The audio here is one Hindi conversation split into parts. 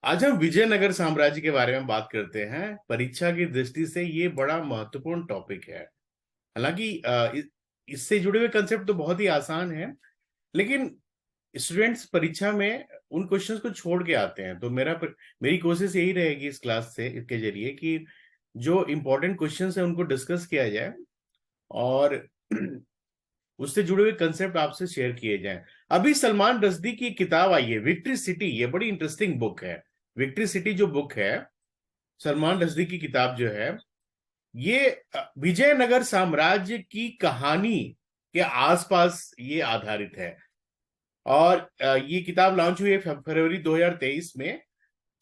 आज हम विजयनगर साम्राज्य के बारे में बात करते हैं। परीक्षा की दृष्टि से ये बड़ा महत्वपूर्ण टॉपिक है। हालांकि इससे जुड़े हुए कंसेप्ट तो बहुत ही आसान है, लेकिन स्टूडेंट्स परीक्षा में उन क्वेश्चंस को छोड़ के आते हैं। तो मेरी कोशिश यही रहेगी इस क्लास से, इसके जरिए कि जो इम्पोर्टेंट क्वेश्चंस है उनको डिस्कस किया जाए और उससे जुड़े हुए कंसेप्ट आपसे शेयर किए जाएं। अभी सलमान रश्दी की किताब आई है विक्ट्री सिटी, ये बड़ी इंटरेस्टिंग बुक है। विक्ट्री सिटी जो बुक है, सलमान रश्दी की किताब जो है, ये विजयनगर साम्राज्य की कहानी के आसपास ये आधारित है। और ये किताब लॉन्च हुई है फरवरी 2023 में।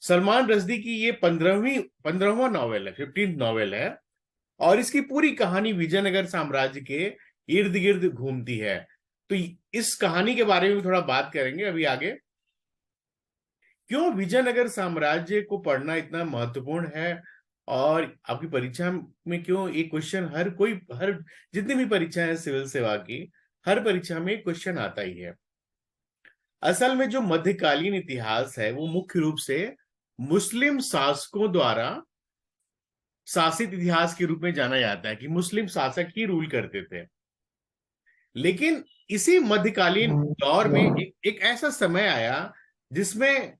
सलमान रश्दी की ये 15वां नॉवेल है, 15th नॉवेल है। और इसकी पूरी कहानी विजयनगर साम्राज्य के इर्द गिर्द घूमती है। तो इस कहानी के बारे में भी थोड़ा बात करेंगे अभी आगे। क्यों विजयनगर साम्राज्य को पढ़ना इतना महत्वपूर्ण है, और आपकी परीक्षा में क्यों ये क्वेश्चन हर जितनी भी परीक्षाएं हैं सिविल सेवा की, हर परीक्षा में क्वेश्चन आता ही है। असल में जो मध्यकालीन इतिहास है वो मुख्य रूप से मुस्लिम शासकों द्वारा शासित इतिहास के रूप में जाना जाता है, कि मुस्लिम शासक ही रूल करते थे। लेकिन इसी मध्यकालीन दौर में एक ऐसा समय आया जिसमें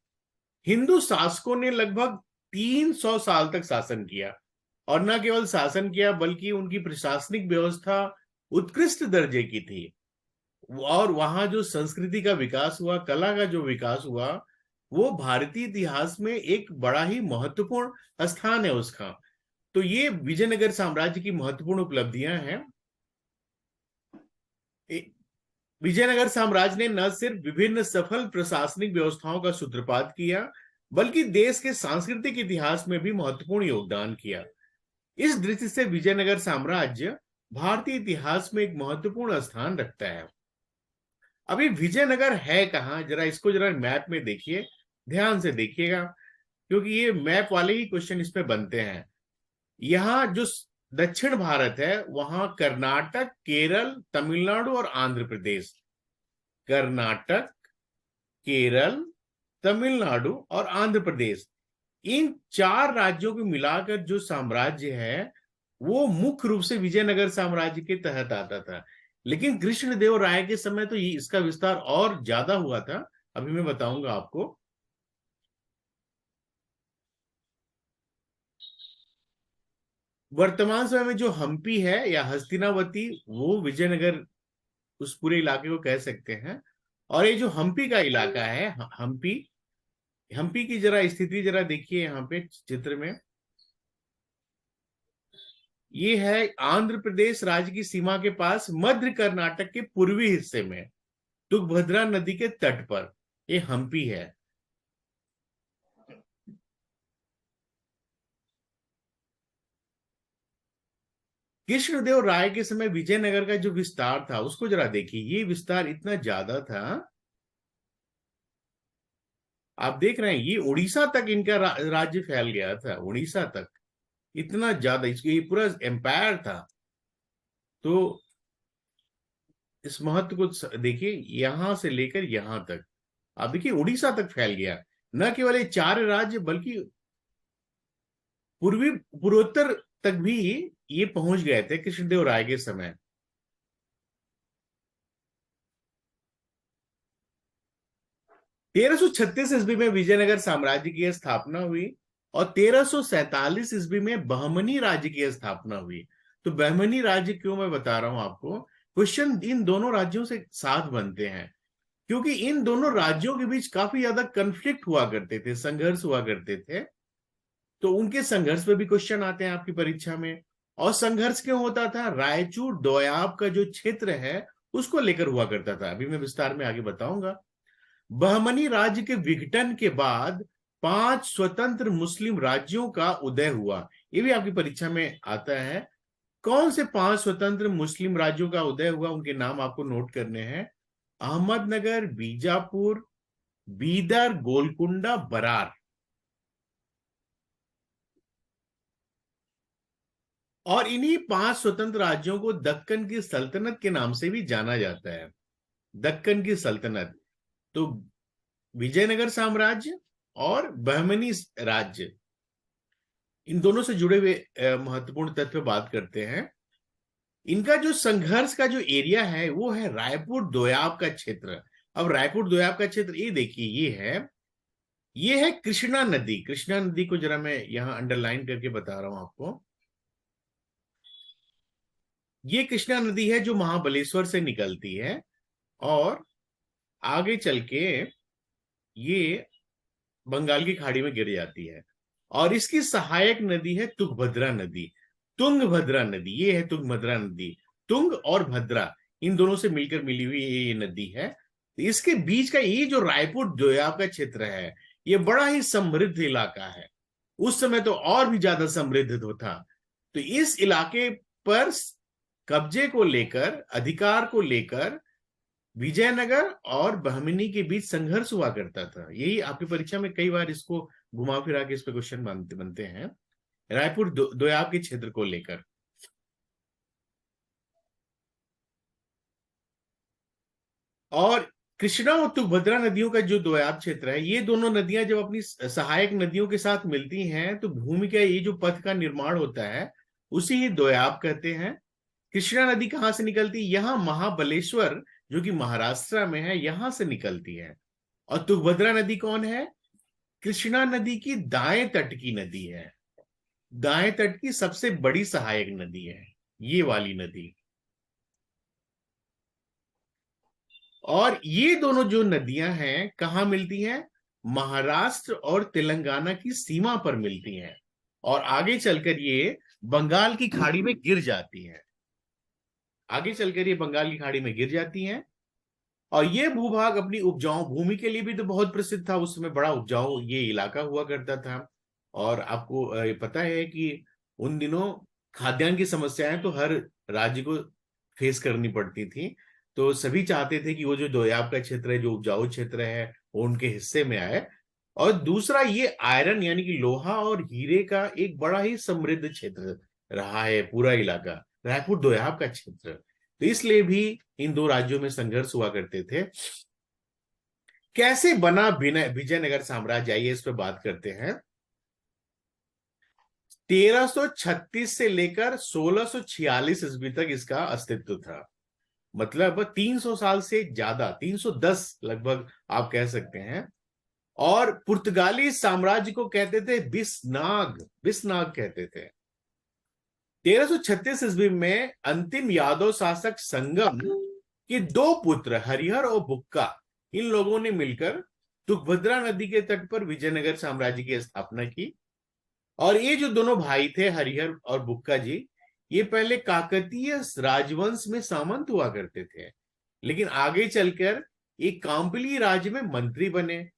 हिंदू शासकों ने लगभग 300 साल तक शासन किया। और न केवल शासन किया, बल्कि उनकी प्रशासनिक व्यवस्था उत्कृष्ट दर्जे की थी। और वहां जो संस्कृति का विकास हुआ, कला का जो विकास हुआ, वो भारतीय इतिहास में एक बड़ा ही महत्वपूर्ण स्थान है उसका। तो ये विजयनगर साम्राज्य की महत्वपूर्ण उपलब्धियां हैं। विजयनगर साम्राज्य ने न सिर्फ विभिन्न सफल प्रशासनिक व्यवस्थाओं का सूत्रपात किया, बल्कि देश के सांस्कृतिक इतिहास में भी महत्वपूर्ण योगदान किया। इस दृष्टि से विजयनगर साम्राज्य भारतीय इतिहास में एक महत्वपूर्ण स्थान रखता है। अभी विजयनगर है कहाँ, जरा इसको जरा मैप में देखिए, ध्यान से देखिएगा, क्योंकि ये मैप वाले ही क्वेश्चन इसमें बनते हैं। यहाँ जो दक्षिण भारत है, वहां कर्नाटक, केरल, तमिलनाडु और आंध्र प्रदेश। कर्नाटक, केरल, तमिलनाडु और आंध्र प्रदेश, इन चार राज्यों को मिलाकर जो साम्राज्य है वो मुख्य रूप से विजयनगर साम्राज्य के तहत आता था। लेकिन कृष्णदेव राय के समय तो ये इसका विस्तार और ज्यादा हुआ था। अभी मैं बताऊंगा आपको। वर्तमान समय में जो हम्पी है या हस्तिनावती, वो विजयनगर उस पूरे इलाके को कह सकते हैं। और ये जो हम्पी का इलाका है, हम्पी, हम्पी की जरा स्थिति जरा देखिए यहाँ पे चित्र में। ये है आंध्र प्रदेश राज्य की सीमा के पास, मध्य कर्नाटक के पूर्वी हिस्से में, तुंगभद्रा नदी के तट पर ये हम्पी है। कृष्णदेव राय के समय विजयनगर का जो विस्तार था उसको जरा देखिए। ये विस्तार इतना ज्यादा था, आप देख रहे हैं, ये उड़ीसा तक इनका राज्य फैल गया था, उड़ीसा तक। इतना ज्यादा इसको ये पूरा एम्पायर था। तो इस महत्व को देखिए, यहां से लेकर यहां तक आप देखिए उड़ीसा तक फैल गया। न केवल ये चार राज्य, बल्कि पूर्वी पूर्वोत्तर तक भी ये पहुंच गए थे कृष्णदेव राय के समय। 1336 ईस्वी में विजयनगर साम्राज्य की स्थापना हुई, और 1347 ईस्वी में बहमनी राज्य की स्थापना हुई। तो बहमनी राज्य क्यों मैं बता रहा हूं आपको, क्वेश्चन इन दोनों राज्यों से साथ बनते हैं, क्योंकि इन दोनों राज्यों के बीच काफी ज्यादा कन्फ्लिक्ट हुआ करते थे, संघर्ष हुआ करते थे। तो उनके संघर्ष पे भी क्वेश्चन आते हैं आपकी परीक्षा में। और संघर्ष क्यों होता था, रायचूर दोयाब का जो क्षेत्र है उसको लेकर हुआ करता था। अभी मैं विस्तार में आगे बताऊंगा। बहमनी राज्य के विघटन के बाद 5 स्वतंत्र मुस्लिम राज्यों का उदय हुआ। ये भी आपकी परीक्षा में आता है। कौन से 5 स्वतंत्र मुस्लिम राज्यों का उदय हुआ, उनके नाम आपको नोट करने हैं। अहमदनगर, बीजापुर, बीदर, गोलकुंडा, बरार। और इन्हीं 5 स्वतंत्र राज्यों को दक्कन की सल्तनत के नाम से भी जाना जाता है। दक्कन की सल्तनत। तो विजयनगर साम्राज्य और बहमनी राज्य, इन दोनों से जुड़े हुए महत्वपूर्ण तथ्य बात करते हैं। इनका जो संघर्ष का जो एरिया है वो है रायपुर दोयाब का क्षेत्र। अब रायपुर दोयाब का क्षेत्र ये देखिए, ये है कृष्णा नदी। कृष्णा नदी को जरा मैं यहाँ अंडरलाइन करके बता रहा हूं आपको। ये कृष्णा नदी है जो महाबलेश्वर से निकलती है और आगे चल के ये बंगाल की खाड़ी में गिर जाती है। और इसकी सहायक नदी है तुंगभद्रा नदी। तुंगभद्रा नदी, ये है तुंगभद्रा नदी। तुंग और भद्रा, इन दोनों से मिलकर मिली हुई ये नदी है। तो इसके बीच का ये जो रायपुर दोयाब का क्षेत्र है, ये बड़ा ही समृद्ध इलाका है। उस समय तो और भी ज्यादा समृद्ध तो था। तो इस इलाके पर कब्जे को लेकर, अधिकार को लेकर विजयनगर और बहमनी के बीच संघर्ष हुआ करता था। यही आपकी परीक्षा में कई बार इसको घुमा फिरा के इस पे क्वेश्चन बनते हैं, रायपुर दोयाब के क्षेत्र को लेकर। और कृष्णा और तुंगभद्रा नदियों का जो दोयाब क्षेत्र है, ये दोनों नदियां जब अपनी सहायक नदियों के साथ मिलती हैं तो भूमि का ये जो पथ का निर्माण होता है उसी ही दोयाब कहते हैं। कृष्णा नदी कहाँ से निकलती है? यहाँ महाबलेश्वर, जो कि महाराष्ट्र में है, यहां से निकलती है। और तुंगभद्रा नदी कौन है? कृष्णा नदी की दाएं तट की नदी है। दाएं तट की सबसे बड़ी सहायक नदी है ये वाली नदी। और ये दोनों जो नदियां हैं कहाँ मिलती हैं? महाराष्ट्र और तेलंगाना की सीमा पर मिलती हैं और आगे चलकर ये बंगाल की खाड़ी में गिर जाती हैं। आगे चलकर ये बंगाल की खाड़ी में गिर जाती हैं। और ये भूभाग अपनी उपजाऊ भूमि के लिए भी तो बहुत प्रसिद्ध था। उस समय बड़ा उपजाऊ ये इलाका हुआ करता था। और आपको पता है कि उन दिनों खाद्यान्न की समस्याएं तो हर राज्य को फेस करनी पड़ती थी। तो सभी चाहते थे कि वो जो दोयाब का क्षेत्र है, जो उपजाऊ क्षेत्र है, वो उनके हिस्से में आए। और दूसरा, ये आयरन यानी कि लोहा और हीरे का एक बड़ा ही समृद्ध क्षेत्र रहा है पूरा इलाका, रायपुर दोयाब का क्षेत्र। तो इसलिए भी इन दो राज्यों में संघर्ष हुआ करते थे। कैसे बना विजयनगर साम्राज्य, आइए इस पर बात करते हैं। 1336 से लेकर 1646 ईस्वी तक इसका अस्तित्व था। मतलब 300 साल से ज्यादा, 310 लगभग आप कह सकते हैं। और पुर्तगाली साम्राज्य को कहते थे बिस्नाग, बिस्नाग कहते थे। 1336 ईस्वी में अंतिम यादव शासक संगम के दो पुत्र हरिहर और बुक्का, इन लोगों ने मिलकर तुंगभद्रा नदी के तट पर विजयनगर साम्राज्य की स्थापना की। और ये जो दोनों भाई थे, हरिहर और बुक्का जी, ये पहले काकतीय राजवंश में सामंत हुआ करते थे, लेकिन आगे चलकर एक कांपिली राज्य में मंत्री बने।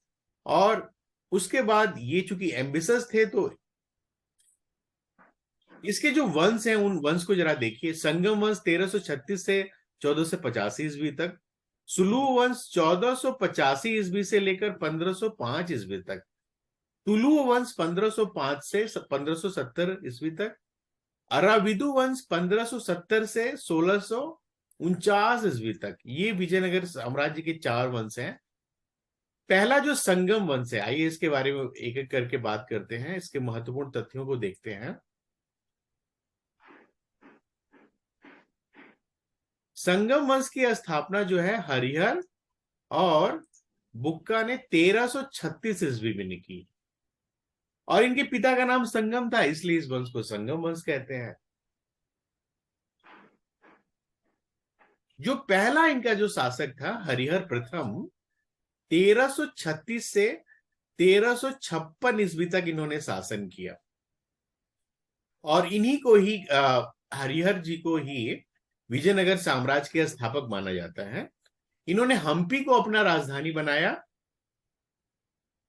और उसके बाद ये चूंकि एम्बिशस थे, तो इसके जो वंश हैं उन वंश को जरा देखिए। संगम वंश 1336 से 1485 ईस्वी तक, सुलू वंश 1485 ईस्वी से लेकर 1505 ईस्वी तक, तुलु वंश 1505 से 1570 ईस्वी तक, अराविदु वंश 1570 से 1649 ईस्वी तक। ये विजयनगर साम्राज्य के चार वंश हैं। पहला जो संगम वंश है, आइए इसके बारे में एक एक करके बात करते हैं, इसके महत्वपूर्ण तथ्यों को देखते हैं। संगम वंश की स्थापना जो है हरिहर और बुक्का ने 1336 ईस्वी में की। और इनके पिता का नाम संगम था, इसलिए इस वंश को संगम वंश कहते हैं। जो पहला इनका जो शासक था हरिहर प्रथम, 1336 से 1356 ईस्वी तक इन्होंने शासन किया। और इन्हीं को ही हरिहर जी को ही विजयनगर साम्राज्य के स्थापक माना जाता है। इन्होंने हम्पी को अपना राजधानी बनाया।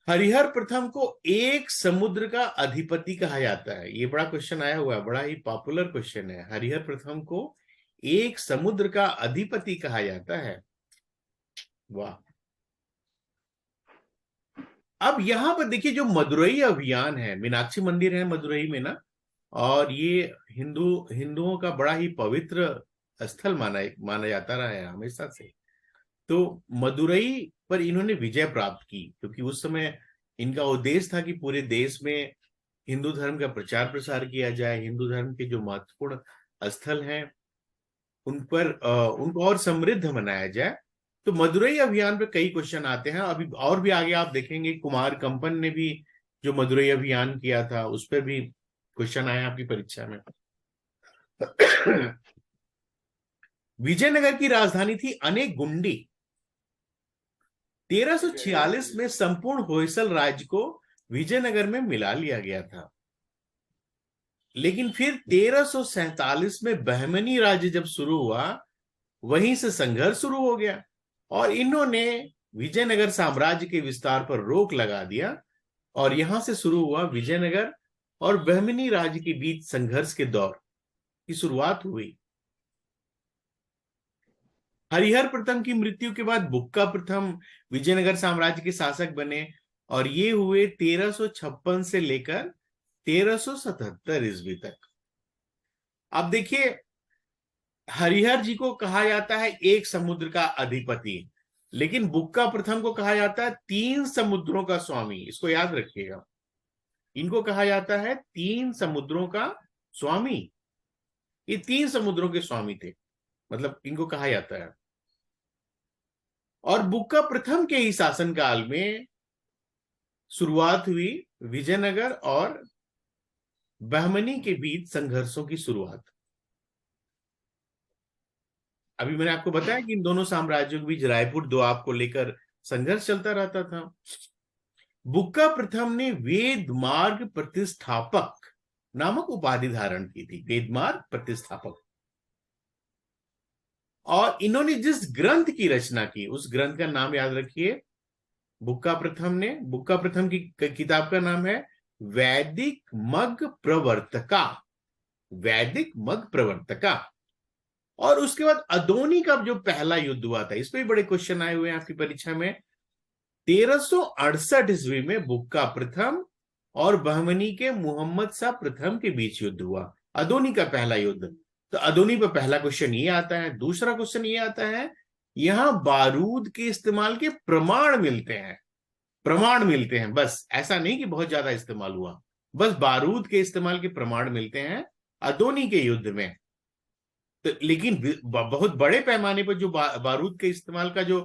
हरिहर प्रथम को एक समुद्र का अधिपति कहा जाता है। ये बड़ा क्वेश्चन आया हुआ है, बड़ा ही पॉपुलर क्वेश्चन है। हरिहर प्रथम को एक समुद्र का अधिपति कहा जाता है। वाह। अब यहां पर देखिए, जो मदुरई अभियान है, मीनाक्षी मंदिर है मदुरई में ना, और ये हिंदुओं का बड़ा ही पवित्र स्थल माना जाता रहा है हमेशा से। तो मदुरई पर इन्होंने विजय प्राप्त की, क्योंकि उस समय इनका उद्देश्य था कि पूरे देश में हिंदू धर्म का प्रचार प्रसार किया जाए, हिंदू धर्म के जो महत्वपूर्ण स्थल हैं उन पर उनको और समृद्ध बनाया जाए। तो मदुरई अभियान पे कई क्वेश्चन आते हैं। अभी और भी आगे आप देखेंगे कुमार कंपन ने भी जो मदुरई अभियान किया था उस पर भी क्वेश्चन आया आपकी परीक्षा में। विजयनगर की राजधानी थी अनेगुंडी। 1346 में संपूर्ण होयसल राज्य को विजयनगर में मिला लिया गया था। लेकिन फिर 1347 में बहमनी राज्य जब शुरू हुआ, वहीं से संघर्ष शुरू हो गया और इन्होंने विजयनगर साम्राज्य के विस्तार पर रोक लगा दिया और यहां से शुरू हुआ विजयनगर और बहमनी राज्य के बीच संघर्ष के दौर की शुरुआत हुई। हरिहर प्रथम की मृत्यु के बाद बुक्का प्रथम विजयनगर साम्राज्य के शासक बने और ये हुए 1356 से लेकर 1377 ईस्वी तक। अब देखिए, हरिहर जी को कहा जाता है एक समुद्र का अधिपति, लेकिन बुक्का प्रथम को कहा जाता है 3 समुद्रों का स्वामी। इसको याद रखिएगा, इनको कहा जाता है 3 समुद्रों का स्वामी। ये 3 समुद्रों के स्वामी थे, मतलब इनको कहा जाता है। और बुक्का प्रथम के ही शासनकाल में शुरुआत हुई विजयनगर और बहमनी के बीच संघर्षों की शुरुआत। अभी मैंने आपको बताया कि इन दोनों साम्राज्यों के बीच रायपुर दोआब को लेकर संघर्ष चलता रहता था। बुक्का प्रथम ने वेद मार्ग प्रतिष्ठापक नामक उपाधि धारण की थी, वेद मार्ग प्रतिष्ठापक। और इन्होंने जिस ग्रंथ की रचना की उस ग्रंथ का नाम याद रखिए। बुक्का प्रथम की किताब का नाम है वैदिक मग प्रवर्तका, वैदिक मग प्रवर्तका। और उसके बाद अदोनी का जो पहला युद्ध हुआ था, इस पे भी बड़े क्वेश्चन आए हुए हैं आपकी परीक्षा में। 1368 ईस्वी में बुक्का प्रथम और बहमनी के मोहम्मद शाह प्रथम के बीच युद्ध हुआ, अदोनी का पहला युद्ध। तो अदोनी पर पहला क्वेश्चन ये आता है। दूसरा क्वेश्चन ये आता है, यहां बारूद के इस्तेमाल के प्रमाण मिलते हैं, प्रमाण मिलते हैं, बस ऐसा नहीं कि बहुत ज्यादा इस्तेमाल हुआ, बस बारूद के इस्तेमाल के प्रमाण मिलते हैं अदोनी के युद्ध में। तो लेकिन बहुत बड़े पैमाने पर जो बारूद के इस्तेमाल का जो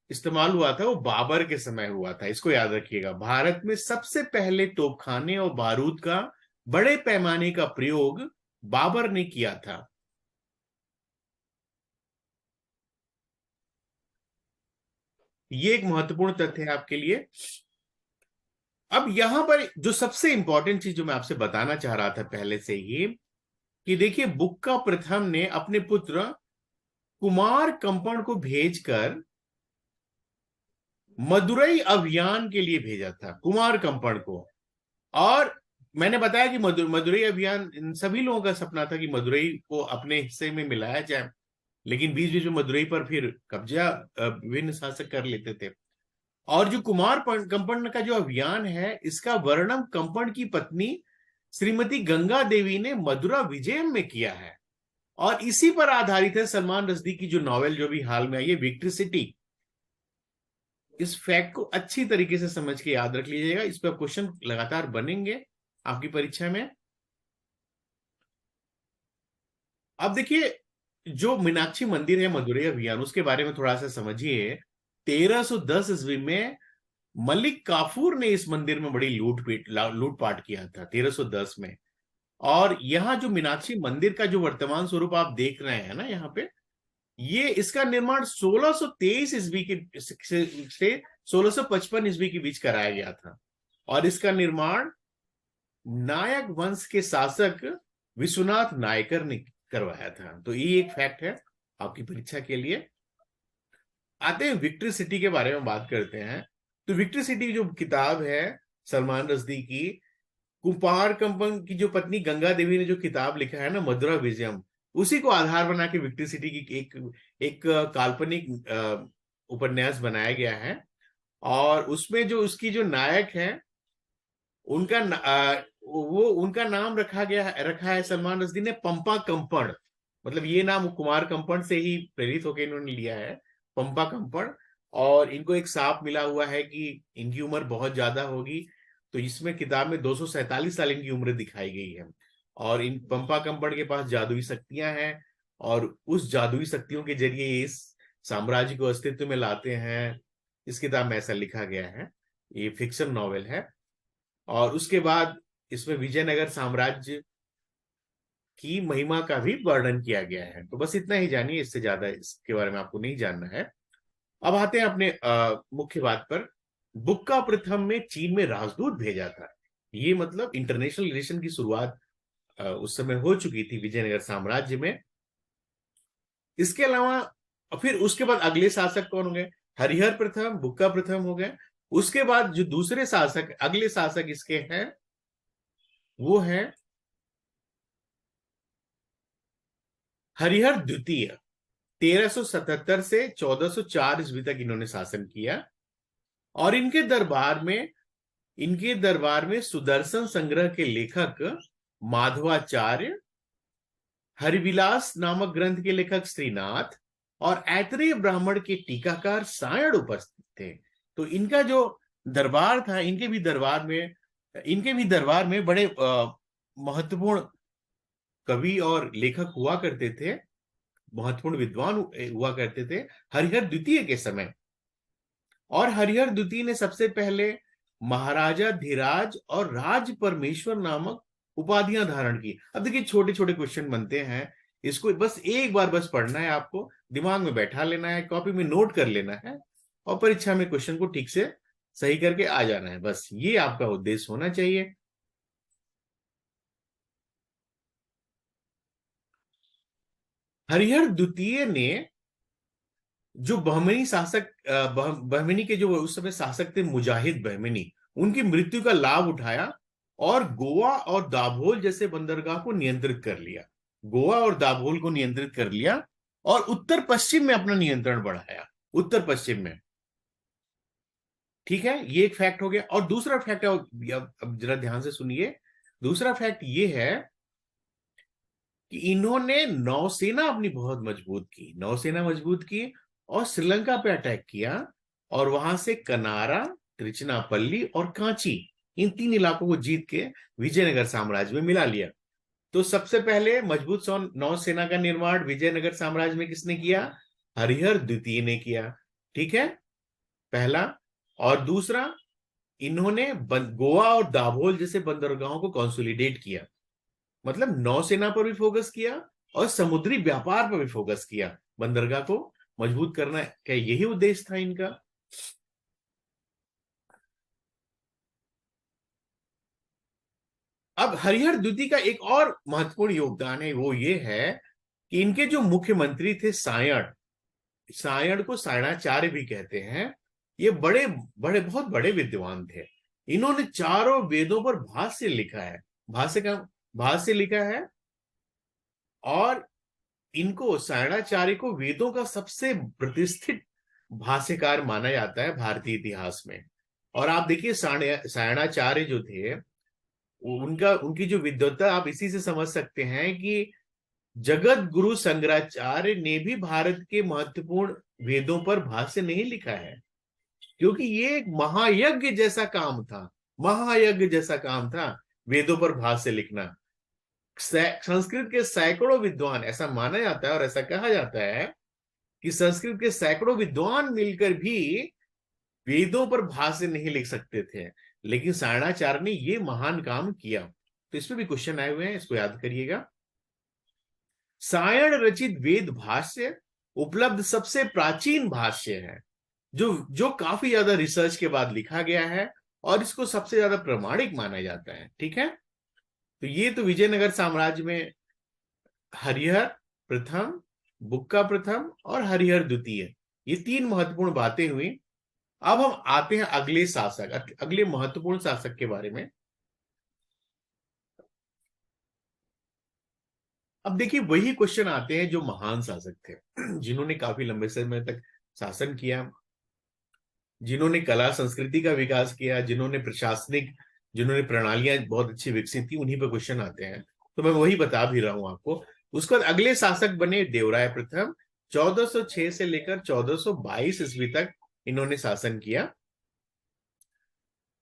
इस्तेमाल हुआ था वो बाबर के समय हुआ था। इसको याद रखिएगा, भारत में सबसे पहले तोपखाने और बारूद का बड़े पैमाने का प्रयोग बाबर ने किया था। ये एक महत्वपूर्ण तथ्य है आपके लिए। अब यहां पर जो सबसे इंपॉर्टेंट चीज जो मैं आपसे बताना चाह रहा था पहले से ही, कि देखिए बुक्का प्रथम ने अपने पुत्र कुमार कंपन को भेजकर मदुरई अभियान के लिए भेजा था, कुमार कंपन को। और मैंने बताया कि मदुरई अभियान, इन सभी लोगों का सपना था कि मदुरई को अपने हिस्से में मिलाया जाए, लेकिन बीच बीच में मदुरई पर फिर कब्जा विभिन्न शासक कर लेते थे। और जो कुमार कंपन का जो अभियान है, इसका वर्णन कंपन की पत्नी श्रीमती गंगा देवी ने मदुरा विजयम में किया है। और इसी पर आधारित है सलमान रश्दी की जो नॉवेल जो भी हाल में आई है, विक्ट्री सिटी। इस फैक्ट को अच्छी तरीके से समझ के याद रख लीजिएगा, इस पर क्वेश्चन लगातार बनेंगे आपकी परीक्षा में। अब देखिए, जो मीनाक्षी मंदिर है मदुरई अभियान, उसके बारे में थोड़ा सा समझिए। 1310 ईस्वी में मलिक काफूर ने इस मंदिर में बड़ी लूटपाट किया था 1310 में। और यहाँ जो मीनाक्षी मंदिर का जो वर्तमान स्वरूप आप देख रहे हैं ना यहाँ पे, ये इसका निर्माण 1623 ईस्वी के से 1655 ईस्वी के बीच कराया गया था। और इसका निर्माण नायक वंश के शासक विश्वनाथ नायकर ने करवाया था। तो ये एक फैक्ट है आपकी परीक्षा के लिए। आते हैं विक्ट्री सिटी के बारे में बात करते हैं। तो विक्ट्री सिटी जो किताब है सलमान रश्दी की, कुमार कंपन की जो पत्नी गंगा देवी ने जो किताब लिखा है ना मदुरा विजयम, उसी को आधार बना के विक्ट्री सिटी की एक काल्पनिक उपन्यास बनाया गया है। और उसमें जो उसकी जो नायक है उनका वो उनका नाम रखा है सलमान रश्दी ने पंपा कंपन। मतलब ये नाम कुमार कंपन से ही प्रेरित होकर इन्होंने लिया है, पंपा कंपन। और इनको एक सांप मिला हुआ है कि इनकी उम्र बहुत ज्यादा होगी। तो इसमें किताब में 247 साल इनकी उम्र दिखाई गई है। और इन पंपा कंपड़ के पास जादुई शक्तियां हैं, और उस जादुई शक्तियों के जरिए इस साम्राज्य को अस्तित्व में लाते हैं। इस किताब में ऐसा लिखा गया है, ये फिक्शन नॉवेल है। और उसके बाद इसमें विजयनगर साम्राज्य की महिमा का भी वर्णन किया गया है। तो बस इतना ही जानिए, इससे ज्यादा इसके बारे में आपको नहीं जानना है। अब आते हैं अपने मुख्य बात पर। बुक्का प्रथम में चीन में राजदूत भेजा था। ये मतलब इंटरनेशनल रिलेशन की शुरुआत उस समय हो चुकी थी विजयनगर साम्राज्य में। इसके अलावा फिर उसके बाद अगले शासक कौन हो गए? हरिहर प्रथम, बुक्का प्रथम हो गए। उसके बाद जो दूसरे शासक, अगले शासक इसके हैं, वो है हरिहर द्वितीय। 1377 से 1404 ईस्वी तक इन्होंने शासन किया। और इनके दरबार में सुदर्शन संग्रह के लेखक माधवाचार्य, हरिविलास नामक ग्रंथ के लेखक श्रीनाथ और ऐतरेय ब्राह्मण के टीकाकार सायण उपस्थित थे। तो इनका जो दरबार था, इनके भी दरबार में बड़े महत्वपूर्ण कवि और लेखक हुआ करते थे, महत्वपूर्ण विद्वान हुआ करते थे हरिहर द्वितीय के समय। और हरिहर द्वितीय ने सबसे पहले महाराजा धीराज और राज परमेश्वर नामक उपाधियां धारण की। अब देखिए, छोटे छोटे क्वेश्चन बनते हैं, इसको बस एक बार बस पढ़ना है, आपको दिमाग में बैठा लेना है, कॉपी में नोट कर लेना है, और परीक्षा में क्वेश्चन को ठीक से सही करके आ जाना है। बस ये आपका उद्देश्य होना चाहिए। हरिहर द्वितीय ने जो बहमनी शासक बहमनी के जो उस समय शासक थे, मुजाहिद बहमनी, उनकी मृत्यु का लाभ उठाया और गोवा और दाभोल जैसे बंदरगाह को नियंत्रित कर लिया। गोवा और दाभोल को नियंत्रित कर लिया और उत्तर पश्चिम में अपना नियंत्रण बढ़ाया, उत्तर पश्चिम में। ठीक है, ये एक फैक्ट हो गया। और दूसरा फैक्ट है, अब जरा ध्यान से सुनिए, दूसरा फैक्ट ये है कि इन्होंने नौसेना अपनी बहुत मजबूत की, नौसेना मजबूत की और श्रीलंका पे अटैक किया, और वहां से कनारा, त्रिचनापल्ली और कांची, इन 3 इलाकों को जीत के विजयनगर साम्राज्य में मिला लिया। तो सबसे पहले मजबूत नौसेना का निर्माण विजयनगर साम्राज्य में किसने किया? हरिहर द्वितीय ने किया। ठीक है, पहला। और दूसरा, इन्होंने गोवा और दाभोल जैसे बंदरगाहों को कंसोलिडेट किया, मतलब नौसेना पर भी फोकस किया और समुद्री व्यापार पर भी फोकस किया। बंदरगाह को मजबूत करना क्या यही उद्देश्य था इनका? अब हरिहर द्वितीय का एक और महत्वपूर्ण योगदान है, वो ये है कि इनके जो मुख्यमंत्री थे सायण, सायण को सायणाचार्य भी कहते हैं, ये बड़े बड़े बहुत बड़े विद्वान थे। इन्होंने चारों वेदों पर भाष्य लिखा है, भाष्य लिखा है। और इनको, सायणाचार्य को, वेदों का सबसे प्रतिष्ठित भाष्यकार माना जाता है भारतीय इतिहास में। और आप देखिए, सायणाचार्य जो थे, उनकी जो विद्वत्ता आप इसी से समझ सकते हैं कि जगत गुरु शंकराचार्य ने भी भारत के महत्वपूर्ण वेदों पर भाष्य नहीं लिखा है, क्योंकि ये एक महायज्ञ जैसा काम था, महायज्ञ जैसा काम था वेदों पर भाष्य लिखना। संस्कृत के सैकड़ों विद्वान, ऐसा माना जाता है और ऐसा कहा जाता है कि संस्कृत के सैकड़ों विद्वान मिलकर भी वेदों पर भाष्य नहीं लिख सकते थे, लेकिन सायणाचार्य ने ये महान काम किया। तो इसमें भी क्वेश्चन आए हुए हैं, इसको याद करिएगा। सायण रचित वेद भाष्य उपलब्ध सबसे प्राचीन भाष्य है, जो जो काफी ज्यादा रिसर्च के बाद लिखा गया है, और इसको सबसे ज्यादा प्रमाणिक माना जाता है। ठीक है, तो ये तो विजयनगर साम्राज्य में हरिहर प्रथम, बुक्का प्रथम और हरिहर द्वितीय, ये 3 महत्वपूर्ण बातें हुई। अब हम आते हैं अगले शासक, अगले महत्वपूर्ण शासक के बारे में। अब देखिए, वही क्वेश्चन आते हैं जो महान शासक थे, जिन्होंने काफी लंबे समय तक शासन किया, जिन्होंने कला संस्कृति का विकास किया, जिन्होंने प्रणालियां बहुत अच्छी विकसित की, उन्हीं पर क्वेश्चन आते हैं। तो मैं वही बता भी रहा हूं आपको। उसके बाद अगले शासक बने देवराय प्रथम, 1406 से लेकर 1422 ईस्वी तक इन्होंने शासन किया।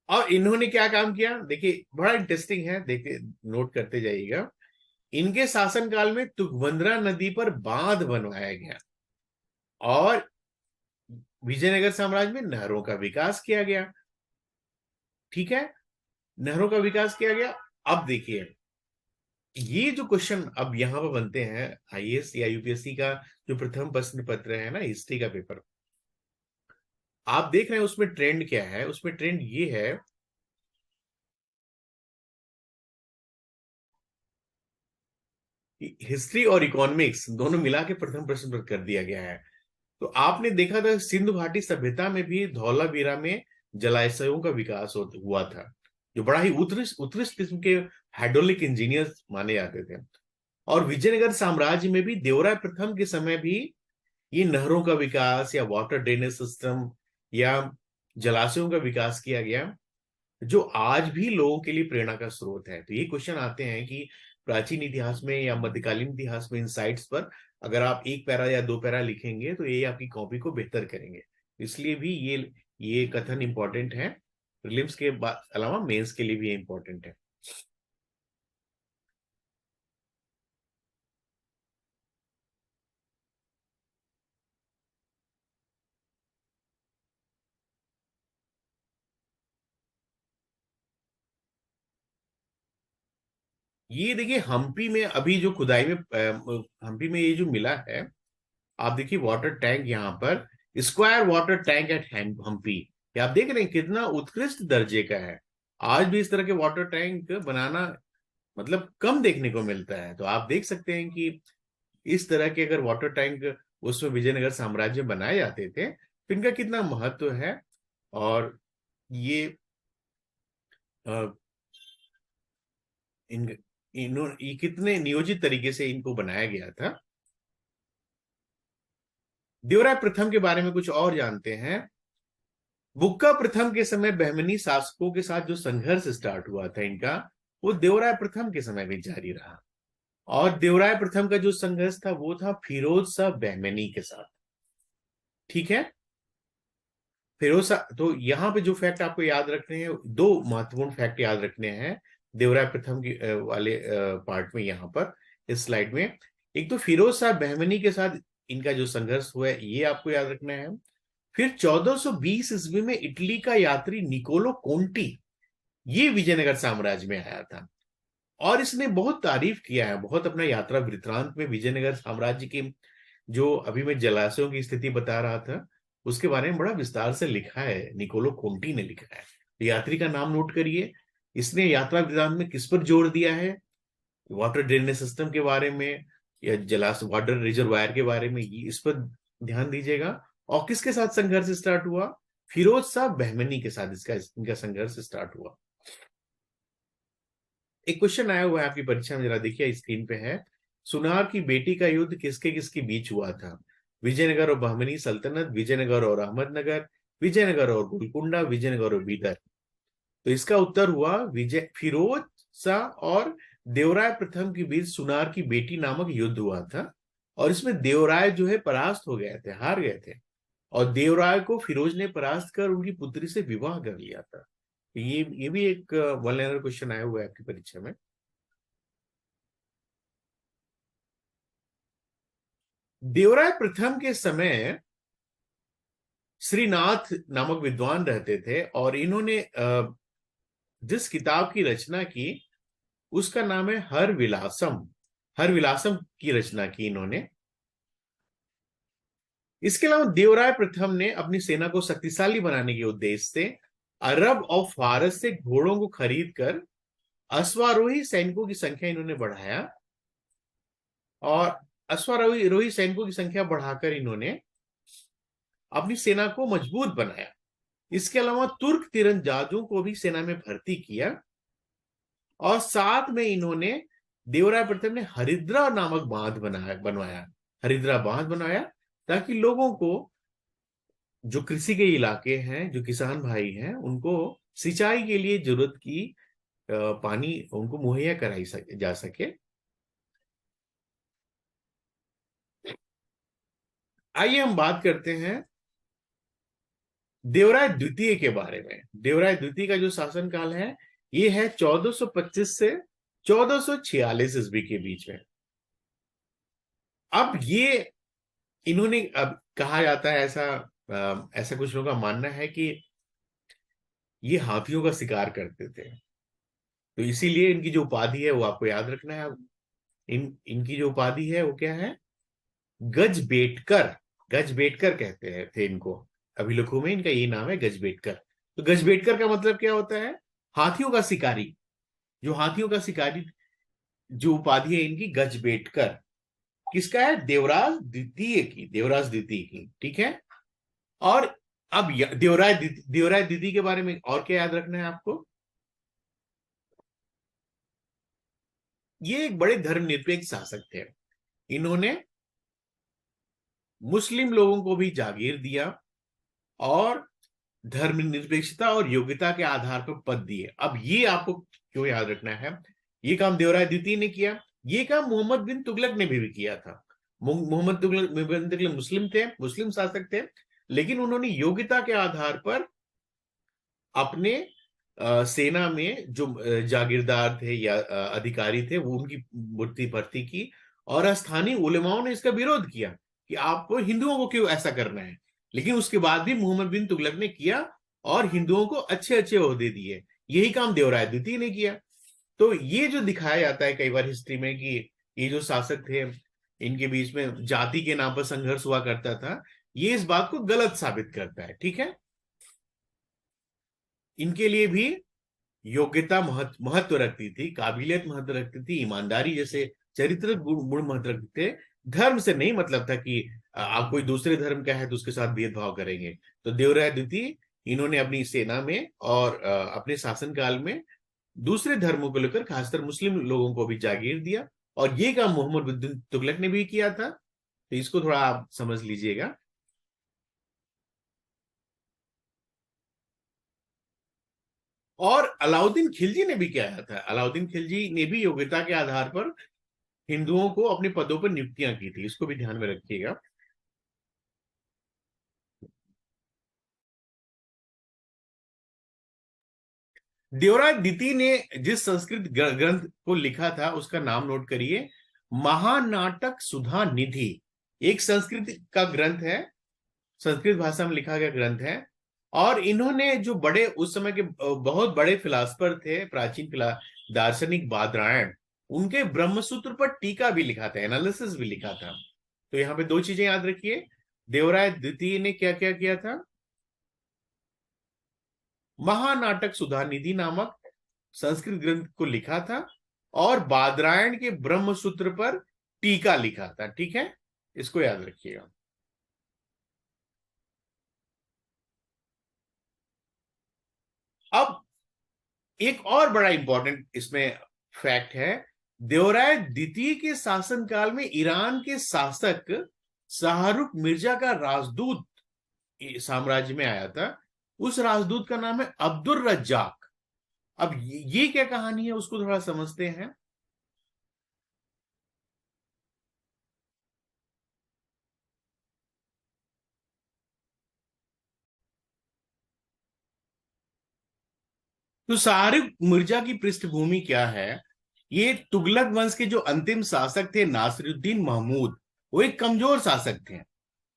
और इन्होंने क्या काम किया, देखिए बड़ा इंटरेस्टिंग है, देखिए नोट करते जाइएगा। इनके शासनकाल में तुंगभद्रा नदी पर बांध बनवाया गया और विजयनगर साम्राज्य में नहरों का विकास किया गया। ठीक है, नहरों का विकास किया गया। अब देखिए, ये जो क्वेश्चन अब यहां पर बनते हैं आईएएस या यूपीएससी का, जो प्रथम प्रश्न पत्र है ना हिस्ट्री का पेपर, आप देख रहे हैं उसमें ट्रेंड क्या है। उसमें ट्रेंड ये है, हिस्ट्री और इकोनॉमिक्स दोनों मिला के प्रथम प्रश्न पर कर दिया गया है। तो आपने देखा था सिंधु घाटी सभ्यता में भी धौलावीरा में जलाशयों का विकास हुआ था, जो बड़ा ही उत्कृष्ट उत्कृष्ट किस्म के हाइड्रोलिक इंजीनियर्स माने जाते थे। और विजयनगर साम्राज्य में भी देवराय प्रथम के समय भी ये नहरों का विकास या वाटर ड्रेनेज सिस्टम या जलाशयों का विकास किया गया, जो आज भी लोगों के लिए प्रेरणा का स्रोत है। तो ये क्वेश्चन आते हैं कि प्राचीन इतिहास में या मध्यकालीन इतिहास में इन साइट्स पर अगर आप एक पैरा या दो पैरा लिखेंगे तो ये आपकी कॉपी को बेहतर करेंगे। इसलिए भी ये कथन इंपॉर्टेंट है, प्रीलिम्स के बाद अलावा मेंस के लिए भी ये इंपॉर्टेंट है। ये देखिए हम्पी में अभी जो खुदाई में हम्पी में ये जो मिला है, आप देखिए वाटर टैंक यहाँ पर, square water tank at Hampi, ये आप देख रहे हैं कितना उत्कृष्ट दर्जे का है। आज भी इस तरह के वाटर टैंक बनाना मतलब कम देखने को मिलता है। तो आप देख सकते हैं कि इस तरह के अगर वाटर टैंक उसमें विजयनगर साम्राज्य में बनाए जाते थे तो इनका कितना महत्व है। और ये अ, इन ये कितने नियोजित तरीके से इनको बनाया गया था। देवराय प्रथम के बारे में कुछ और जानते हैं। बुक्का प्रथम के समय बहमनी शासकों के साथ जो संघर्ष स्टार्ट हुआ था इनका, वो देवराय प्रथम के समय भी जारी रहा। और देवराय प्रथम का जो संघर्ष था वो था फिरोज शाह बहमनी के साथ। ठीक है, फिरोज शाह, तो यहाँ पे जो फैक्ट आपको याद रखने हैं, दो महत्वपूर्ण फैक्ट याद रखने हैं देवराय प्रथम के वाले पार्ट में, यहाँ पर इस स्लाइड में। एक तो फिरोज शाह बहमनी के साथ इनका जो संघर्ष हुआ है ये आपको याद रखना है। फिर 1420 ईस्वी में इटली का यात्री निकोलो कोंटी ये विजयनगर साम्राज्य में आया था और इसने बहुत तारीफ किया है, बहुत अपना यात्रा वृत्तांत में विजयनगर साम्राज्य की जो अभी मैं जलाशयों की स्थिति बता रहा था उसके बारे में बड़ा विस्तार से लिखा है, निकोलो कोंटी ने लिखा है। यात्री का नाम नोट करिए। इसने यात्रा वृत्तांत में किस पर जोर दिया है, वाटर ड्रेनेज सिस्टम के बारे में या जलाशय वाटर रिजर्वायर के बारे में, इस पर ध्यान दीजिएगा। और किसके साथ संघर्ष स्टार्ट हुआ, फिरोज शाह बहमनी के साथ इसका इनका संघर्ष स्टार्ट हुआ। एक क्वेश्चन आया हुआ है आपकी परीक्षा में, जरा देखिए स्क्रीन पे है। सुनार की बेटी का युद्ध किसके किसके बीच हुआ था, विजयनगर और बहमनी सल्तनत, विजयनगर और अहमदनगर, विजयनगर और गोलकुंडा, विजयनगर और बीदर। तो इसका उत्तर हुआ विजय फिरोज शाह और देवराय प्रथम के बीच सुनार की बेटी नामक युद्ध हुआ था। और इसमें देवराय जो है परास्त हो गए थे, हार गए थे, और देवराय को फिरोज ने परास्त कर उनकी पुत्री से विवाह कर लिया था। ये भी एक वन लाइनर क्वेश्चन आया हुआ है आपकी परीक्षा में। देवराय प्रथम के समय श्रीनाथ नामक विद्वान रहते थे और इन्होंने जिस किताब की रचना की उसका नाम है हर विलासम। हर विलासम की रचना की इन्होंने। इसके अलावा देवराय प्रथम ने अपनी सेना को शक्तिशाली बनाने के उद्देश्य से अरब और फारस से घोड़ों को खरीद कर अश्वारोही सैनिकों की संख्या इन्होंने बढ़ाया। और अश्वारोही सैनिकों की संख्या बढ़ाकर इन्होंने अपनी सेना को मजबूत बनाया। इसके अलावा तुर्क तीरंदाजों को भी सेना में भर्ती किया। और साथ में इन्होंने देवराय प्रथम ने हरिद्रा नामक बांध बनवाया। हरिद्रा बांध बनाया ताकि लोगों को, जो कृषि के इलाके हैं, जो किसान भाई हैं, उनको सिंचाई के लिए जरूरत की पानी उनको मुहैया जा सके। आइए हम बात करते हैं देवराय द्वितीय के बारे में। देवराय द्वितीय का जो शासनकाल है ये है 1425 से 1446 ईस्वी के बीच में। अब ये इन्होंने, अब कहा जाता है ऐसा, ऐसा कुछ लोगों का मानना है कि ये हाथियों का शिकार करते थे, तो इसीलिए इनकी जो उपाधि है वो आपको याद रखना है। इनकी जो उपाधि है वो क्या है? गजबेटकर। गजबेटकर कहते हैं थे इनको, अभिलेखों में इनका ये नाम है गजबेटकर। तो गजबेटकर का मतलब क्या होता है? हाथियों का शिकारी। जो हाथियों का शिकारी जो उपाधि है इनकी गजबेटकर, किसका है? देवराज द्वितीय की, देवराज द्वितीय की, ठीक है। और अब देवराय द्वितीय के बारे में और क्या याद रखना है आपको? ये एक बड़े धर्मनिरपेक्ष शासक थे। इन्होंने मुस्लिम लोगों को भी जागीर दिया और धर्मनिरपेक्षता और योग्यता के आधार पर पद दिए। अब ये आपको क्यों याद रखना है? ये काम देवराय द्वितीय ने किया, ये काम मोहम्मद बिन तुगलक ने भी किया था। मोहम्मद बिन तुगलक मुस्लिम थे, मुस्लिम शासक थे, लेकिन उन्होंने योग्यता के आधार पर अपने सेना में जो जागीरदार थे या अधिकारी थे वो उनकी मूर्ति भर्ती की। और स्थानीय उलेमाओं ने इसका विरोध किया कि आपको हिंदुओं को क्यों ऐसा करना है, लेकिन उसके बाद भी मोहम्मद बिन तुगलक ने किया और हिंदुओं को अच्छे अच्छे ओहदे दिए। यही काम देवराय द्वितीय ने किया। तो ये जो दिखाया जाता है कई बार हिस्ट्री में कि ये जो शासक थे इनके बीच में जाति के नाम पर संघर्ष हुआ करता था, ये इस बात को गलत साबित करता है, ठीक है। इनके लिए भी योग्यता महत्व रखती थी, काबिलियत महत्व रखती थी, ईमानदारी जैसे चरित्र गुण महत्व रखते थे। धर्म से नहीं मतलब था कि आप कोई दूसरे धर्म का है तो उसके साथ भेदभाव करेंगे। तो देवराय द्वितीय इन्होंने अपनी सेना में और अपने शासनकाल में दूसरे धर्मों को लेकर खासकर मुस्लिम लोगों को भी जागीर दिया। और ये काम मोहम्मद बिन तुगलक ने भी किया था, तो इसको थोड़ा आप समझ लीजिएगा। और अलाउद्दीन खिलजी ने भी क्या था? अलाउद्दीन खिलजी ने भी योग्यता के आधार पर हिंदुओं को अपने पदों पर नियुक्तियां की थी, इसको भी ध्यान में रखिएगा। देवराय द्वितीय ने जिस संस्कृत ग्रंथ को लिखा था उसका नाम नोट करिए, महानाटक सुधा निधि। एक संस्कृत का ग्रंथ है, संस्कृत भाषा में लिखा गया ग्रंथ है। और इन्होंने जो बड़े उस समय के बहुत बड़े फिलासफर थे, प्राचीन दार्शनिक बादरायण, उनके ब्रह्मसूत्र पर टीका भी लिखा था, एनालिसिस भी लिखा था। तो यहाँ पे दो चीजें याद रखिए, देवराय द्वितीय ने क्या क्या किया था? महानाटक सुधानिधि नामक संस्कृत ग्रंथ को लिखा था और बादरायण के ब्रह्मसूत्र पर टीका लिखा था, ठीक है, इसको याद रखिएगा। अब एक और बड़ा इंपॉर्टेंट इसमें फैक्ट है, देवराय द्वितीय के शासनकाल में ईरान के शासक शाहरुख मिर्जा का राजदूत साम्राज्य में आया था। उस राजदूत का नाम है अब्दुल रज्जाक। अब ये क्या कहानी है उसको थोड़ा समझते हैं। तो शाहरुख मिर्जा की पृष्ठभूमि क्या है? ये तुगलक वंश के जो अंतिम शासक थे नासिरुद्दीन महमूद, वो एक कमजोर शासक थे।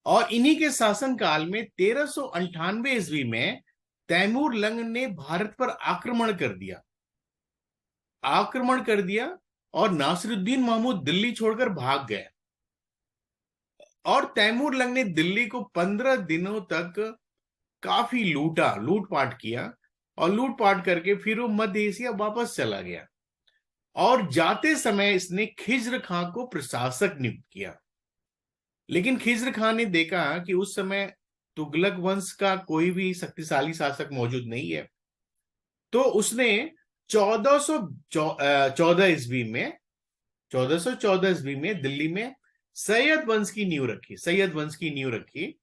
और इन्हीं के शासनकाल में 1398 ईस्वी में तैमूर लंग ने भारत पर आक्रमण कर दिया और नासिरुद्दीन महमूद दिल्ली छोड़कर भाग गए। और तैमूर लंग ने दिल्ली को 15 दिनों तक काफी लूटपाट किया। और लूटपाट करके फिर वो मध्य एशिया वापस चला गया। और जाते समय इसने खिज्र खां को प्रशासक नियुक्त किया। लेकिन खिज्र खां ने देखा कि उस समय तुगलक वंश का कोई भी शक्तिशाली शासक मौजूद नहीं है, तो उसने 1414 ईस्वी में दिल्ली में सैयद वंश की नींव रखी।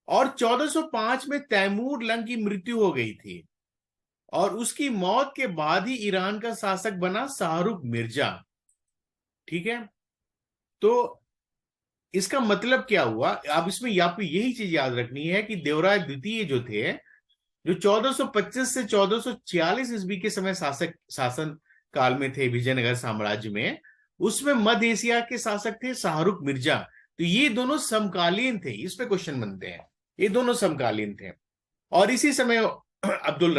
और 1405 में तैमूर लंग की मृत्यु हो गई थी और उसकी मौत के बाद ही ईरान का शासक बना शाहरुख मिर्जा, ठीक है। तो इसका मतलब क्या हुआ, अब इसमें आपको यही चीज याद रखनी है कि देवराय द्वितीय जो थे, जो 1425 से 1446 ईस्वी के समय शासन काल में थे विजयनगर साम्राज्य में, उसमें मध्य एशिया के शासक थे शाहरुख मिर्जा। तो ये दोनों समकालीन थे, इस पे क्वेश्चन बनते हैं, ये दोनों समकालीन थे। और इसी समय अब्दुल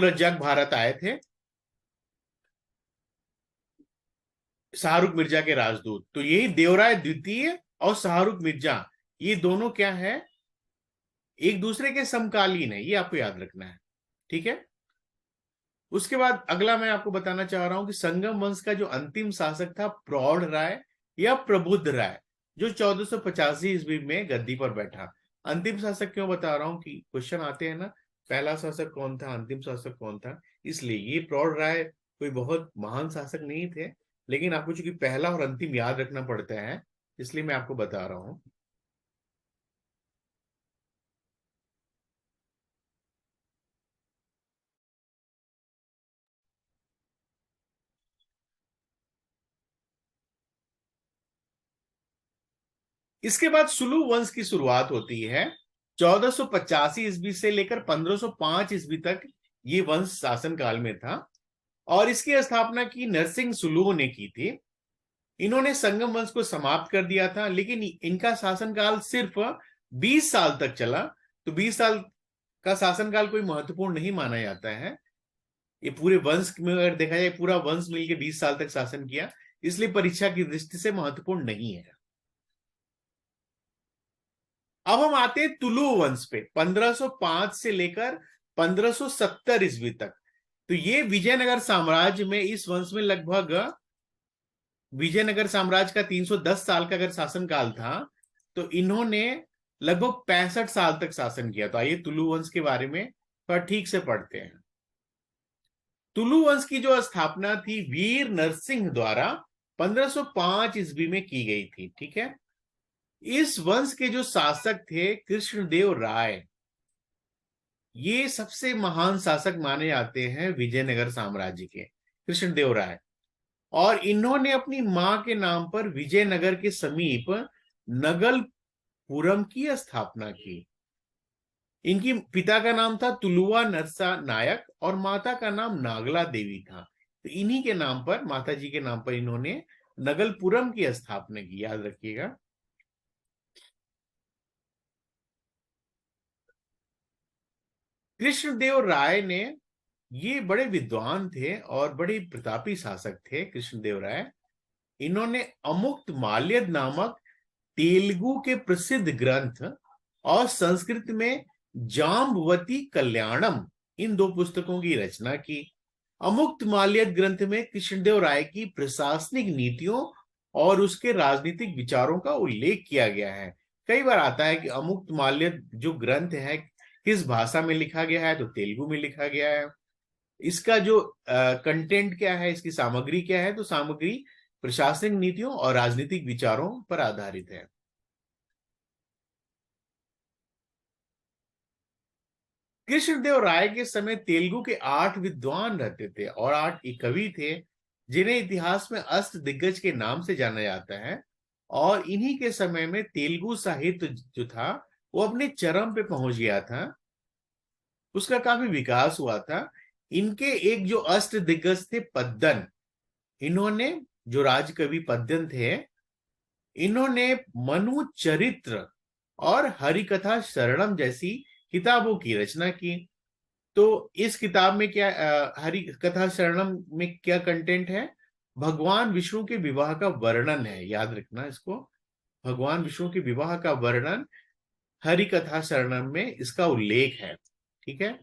रज्जाक भारत आए थे, शाहरुख मिर्जा के राजदूत। तो यही देवराय द्वितीय और शाहरुख मिर्जा, ये दोनों क्या है, एक दूसरे के समकालीन है, ये आपको याद रखना है। ठीक है। उसके बाद अगला मैं आपको बताना चाह रहा हूं कि संगम वंश का जो अंतिम शासक था प्रौढ़ राय या प्रबुद्ध राय, जो 1485 ईस्वी में गद्दी पर बैठा। अंतिम शासक क्यों बता रहा हूं कि क्वेश्चन आते हैं ना, पहला शासक कौन था, अंतिम शासक कौन था, इसलिए ये प्रौढ़ राय कोई बहुत महान शासक नहीं थे, लेकिन आपको चूंकि पहला और अंतिम याद रखना पड़ता है, इसलिए मैं आपको बता रहा हूं। इसके बाद सुलू वंश की शुरुआत होती है 1485 ईस्वी से लेकर 1505 ईस्वी तक। ये वंश शासन काल में था और इसकी स्थापना की नरसिंह सुलू ने की थी। इन्होंने संगम वंश को समाप्त कर दिया था, लेकिन इनका शासनकाल सिर्फ 20 साल तक चला। तो 20 साल का शासनकाल कोई महत्वपूर्ण नहीं माना जाता है। ये पूरे वंश में अगर देखा जाए, पूरा वंश मिलकर 20 साल तक शासन किया, इसलिए परीक्षा की दृष्टि से महत्वपूर्ण नहीं है। अब हम आते हैं तुलु वंश पे, 1505 से लेकर 1570 ईस्वी तक। तो ये विजयनगर साम्राज्य में, इस वंश में लगभग, विजयनगर साम्राज्य का 310 साल का अगर शासनकाल था, तो इन्होंने लगभग 65 साल तक शासन किया। तो आइए तुलु वंश के बारे में थोड़ा ठीक से पढ़ते हैं। तुलु वंश की जो स्थापना थी वीर नरसिंह द्वारा 1505 ईस्वी में की गई थी। ठीक है। इस वंश के जो शासक थे कृष्णदेव राय, ये सबसे महान शासक माने जाते हैं विजयनगर साम्राज्य के, कृष्णदेव राय। और इन्होंने अपनी मां के नाम पर विजयनगर के समीप नगलपुरम की स्थापना की। इनकी पिता का नाम था तुलुवा नरसा नायक और माता का नाम नागला देवी था। तो इन्हीं के नाम पर, माता जी के नाम पर, इन्होंने नगलपुरम की स्थापना की, याद रखिएगा। कृष्णदेव राय ने, ये बड़े विद्वान थे और बड़े प्रतापी शासक थे कृष्णदेव राय। इन्होंने अमुक्त माल्यद नामक तेलुगु के प्रसिद्ध ग्रंथ और संस्कृत में जाम्बवती कल्याणम, इन दो पुस्तकों की रचना की। अमुक्त माल्यद ग्रंथ में कृष्णदेव राय की प्रशासनिक नीतियों और उसके राजनीतिक विचारों का उल्लेख किया गया है। कई बार आता है कि अमुक्त माल्यद जो ग्रंथ है किस भाषा में लिखा गया है, तो तेलुगु में लिखा गया है। इसका जो कंटेंट क्या है, इसकी सामग्री क्या है, तो सामग्री प्रशासनिक नीतियों और राजनीतिक विचारों पर आधारित है। कृष्णदेव राय के समय तेलुगु के 8 विद्वान रहते थे और 8 कवि थे, जिन्हें इतिहास में अष्ट दिग्गज के नाम से जाना जाता है। और इन्हीं के समय में तेलुगु साहित्य जो था वो अपने चरम पे पहुंच गया था, उसका काफी विकास हुआ था। इनके एक जो अष्ट दिग्गज थे पद्दन, इन्होंने, जो राजकवि पद्दन थे, इन्होंने मनु चरित्र और हरिकथा शरणम जैसी किताबों की रचना की। तो इस किताब में क्या, हरि कथा शरणम में क्या कंटेंट है, भगवान विष्णु के विवाह का वर्णन है, याद रखना इसको। भगवान विष्णु के विवाह का वर्णन हरि कथा शरणम में इसका उल्लेख है। ठीक है।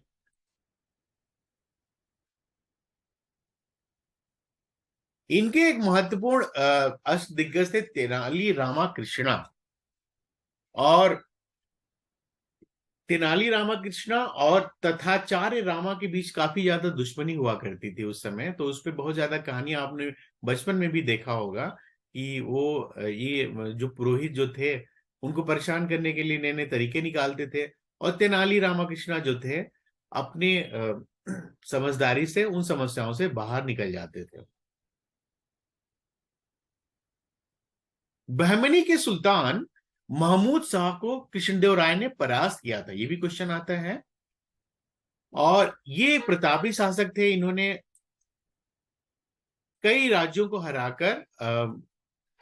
इनके एक महत्वपूर्ण अष्ट दिग्गज थे तेनाली रामाकृष्णा। और तेनाली रामाकृष्णा और तथाचार्य रामा के बीच काफी ज्यादा दुश्मनी हुआ करती थी उस समय। तो उस पर बहुत ज्यादा कहानियां आपने बचपन में भी देखा होगा कि वो ये जो पुरोहित जो थे, उनको परेशान करने के लिए नए नए तरीके निकालते थे। और तेनाली रामाकृष्णा जो थे, अपने समझदारी से उन समस्याओं से बाहर निकल जाते थे। बहमनी के सुल्तान महमूद शाह को कृष्णदेव राय ने परास्त किया था, ये भी क्वेश्चन आता है। और ये प्रतापी शासक थे, इन्होंने कई राज्यों को हराकर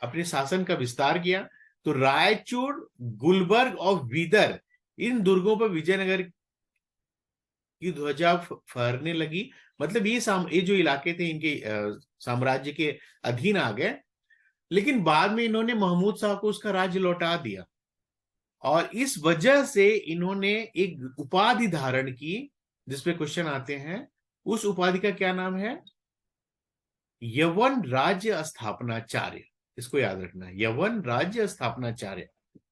अपने शासन का विस्तार किया। तो रायचूर, गुलबर्ग और बीदर, इन दुर्गों पर विजयनगर की ध्वजा फहरने लगी। मतलब ये जो इलाके थे इनके साम्राज्य के अधीन आ गए। लेकिन बाद में इन्होंने महमूद शाह को उसका राज्य लौटा दिया, और इस वजह से इन्होंने एक उपाधि धारण की, जिसपे क्वेश्चन आते हैं। उस उपाधि का क्या नाम है? यवन राज्य स्थापनाचार्य। इसको याद रखना है, यवन राज्य स्थापनाचार्य।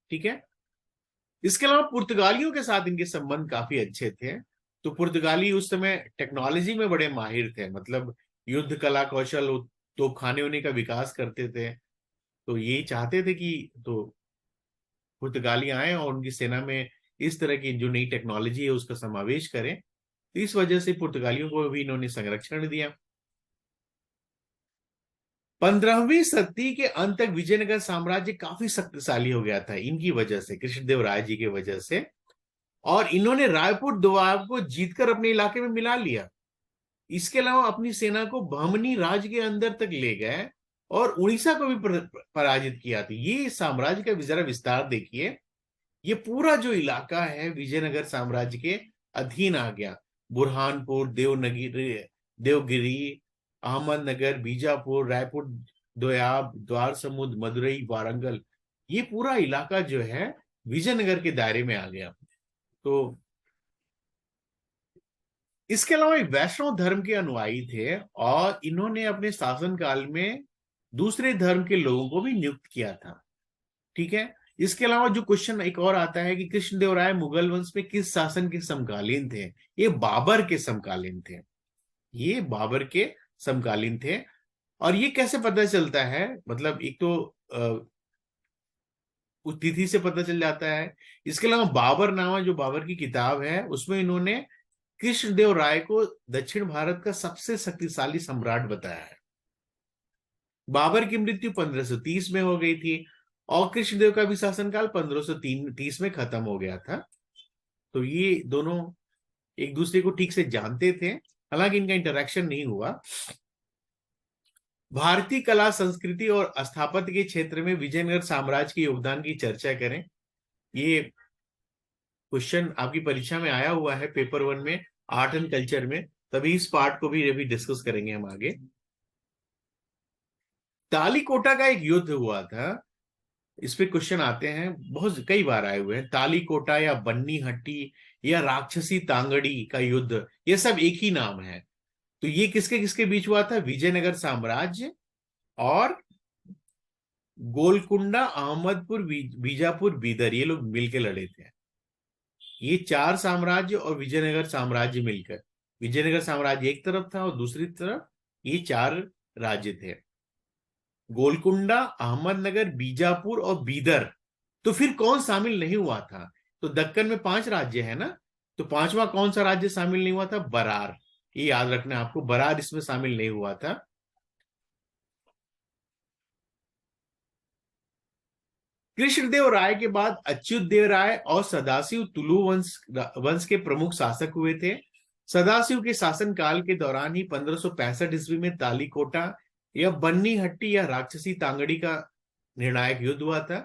ठीक है। इसके अलावा पुर्तगालियों के साथ इनके संबंध काफी अच्छे थे। तो पुर्तगाली उस समय टेक्नोलॉजी में बड़े माहिर थे, मतलब युद्ध कला कौशल, तो खाने होने का विकास करते थे। तो ये चाहते थे कि तो पुर्तगाली आए और उनकी सेना में इस तरह की जो नई टेक्नोलॉजी है उसका समावेश करें। तो इस वजह से पुर्तगालियों को भी इन्होंने संरक्षण दिया। 15वीं सदी के अंत तक विजयनगर साम्राज्य काफी शक्तिशाली हो गया था इनकी वजह से, कृष्णदेव राय जी की वजह से। और इन्होंने रायपुर दोआब को जीतकर अपने इलाके में मिला लिया। इसके अलावा अपनी सेना को बहमनी राज्य के अंदर तक ले गए और उड़ीसा को भी पराजित किया था। ये साम्राज्य का जरा विस्तार देखिए। ये पूरा जो इलाका है विजयनगर साम्राज्य के अधीन आ गया। बुरहानपुर, देवनगिरी, देवगिरी, अहमदनगर, बीजापुर, रायपुर, दोयाब, द्वार समुद्र, मदुरई, वारंगल, ये पूरा इलाका जो है विजयनगर के दायरे में आ गया। तो इसके अलावा वैष्णव धर्म के अनुयायी थे, और इन्होंने अपने शासन काल में दूसरे धर्म के लोगों को भी नियुक्त किया था। ठीक है। इसके अलावा जो क्वेश्चन एक और आता है कि कृष्णदेव राय मुगल वंश में किस शासन के समकालीन थे? ये बाबर के समकालीन थे। ये बाबर के समकालीन थे। और ये कैसे पता चलता है? मतलब एक तो उस तिथि से पता चल जाता है। इसके अलावा बाबर नामा जो बाबर की किताब है उसमें इन्होंने कृष्णदेव राय को दक्षिण भारत का सबसे शक्तिशाली सम्राट बताया है। बाबर की मृत्यु 1530 में हो गई थी, और कृष्णदेव का भी शासनकाल 1530 में खत्म हो गया था। तो ये दोनों एक दूसरे को ठीक से जानते थे, हालांकि इनका इंटरेक्शन नहीं हुआ। भारतीय कला, संस्कृति और स्थापत्य के क्षेत्र में विजयनगर साम्राज्य के योगदान की चर्चा करें। ये क्वेश्चन आपकी परीक्षा में आया हुआ है पेपर 1 में, आर्ट एंड कल्चर में। तभी इस पार्ट को भी डिस्कस करेंगे हम आगे। तालीकोटा का एक युद्ध हुआ था, इस पे क्वेश्चन आते हैं, बहुत कई बार आए हुए हैं। तालीकोटा या बन्नी हट्टी या राक्षसी तांगड़ी का युद्ध, ये सब एक ही नाम है। तो ये किसके किसके बीच हुआ था? विजयनगर साम्राज्य और गोलकुंडा, अहमदपुर, बीजापुर, बीदर, ये लोग मिलकर लड़े थे। ये 4 साम्राज्य और विजयनगर साम्राज्य मिलकर, विजयनगर साम्राज्य एक तरफ था और दूसरी तरफ ये 4 राज्य थे, गोलकुंडा, अहमदनगर, बीजापुर और बीदर। तो फिर कौन शामिल नहीं हुआ था? तो दक्कन में 5 राज्य है ना, तो पांचवा कौन सा राज्य शामिल नहीं हुआ था? बरार। ये याद रखना आपको, बरार इसमें शामिल नहीं हुआ था। कृष्णदेव राय के बाद अच्युत देव राय और सदाशिव तुलु वंश के प्रमुख शासक हुए थे। सदाशिव के शासन काल के दौरान ही 1565 ईस्वी में तालीकोटा या बन्नी हट्टी या राक्षसी तांगड़ी का निर्णायक युद्ध हुआ था।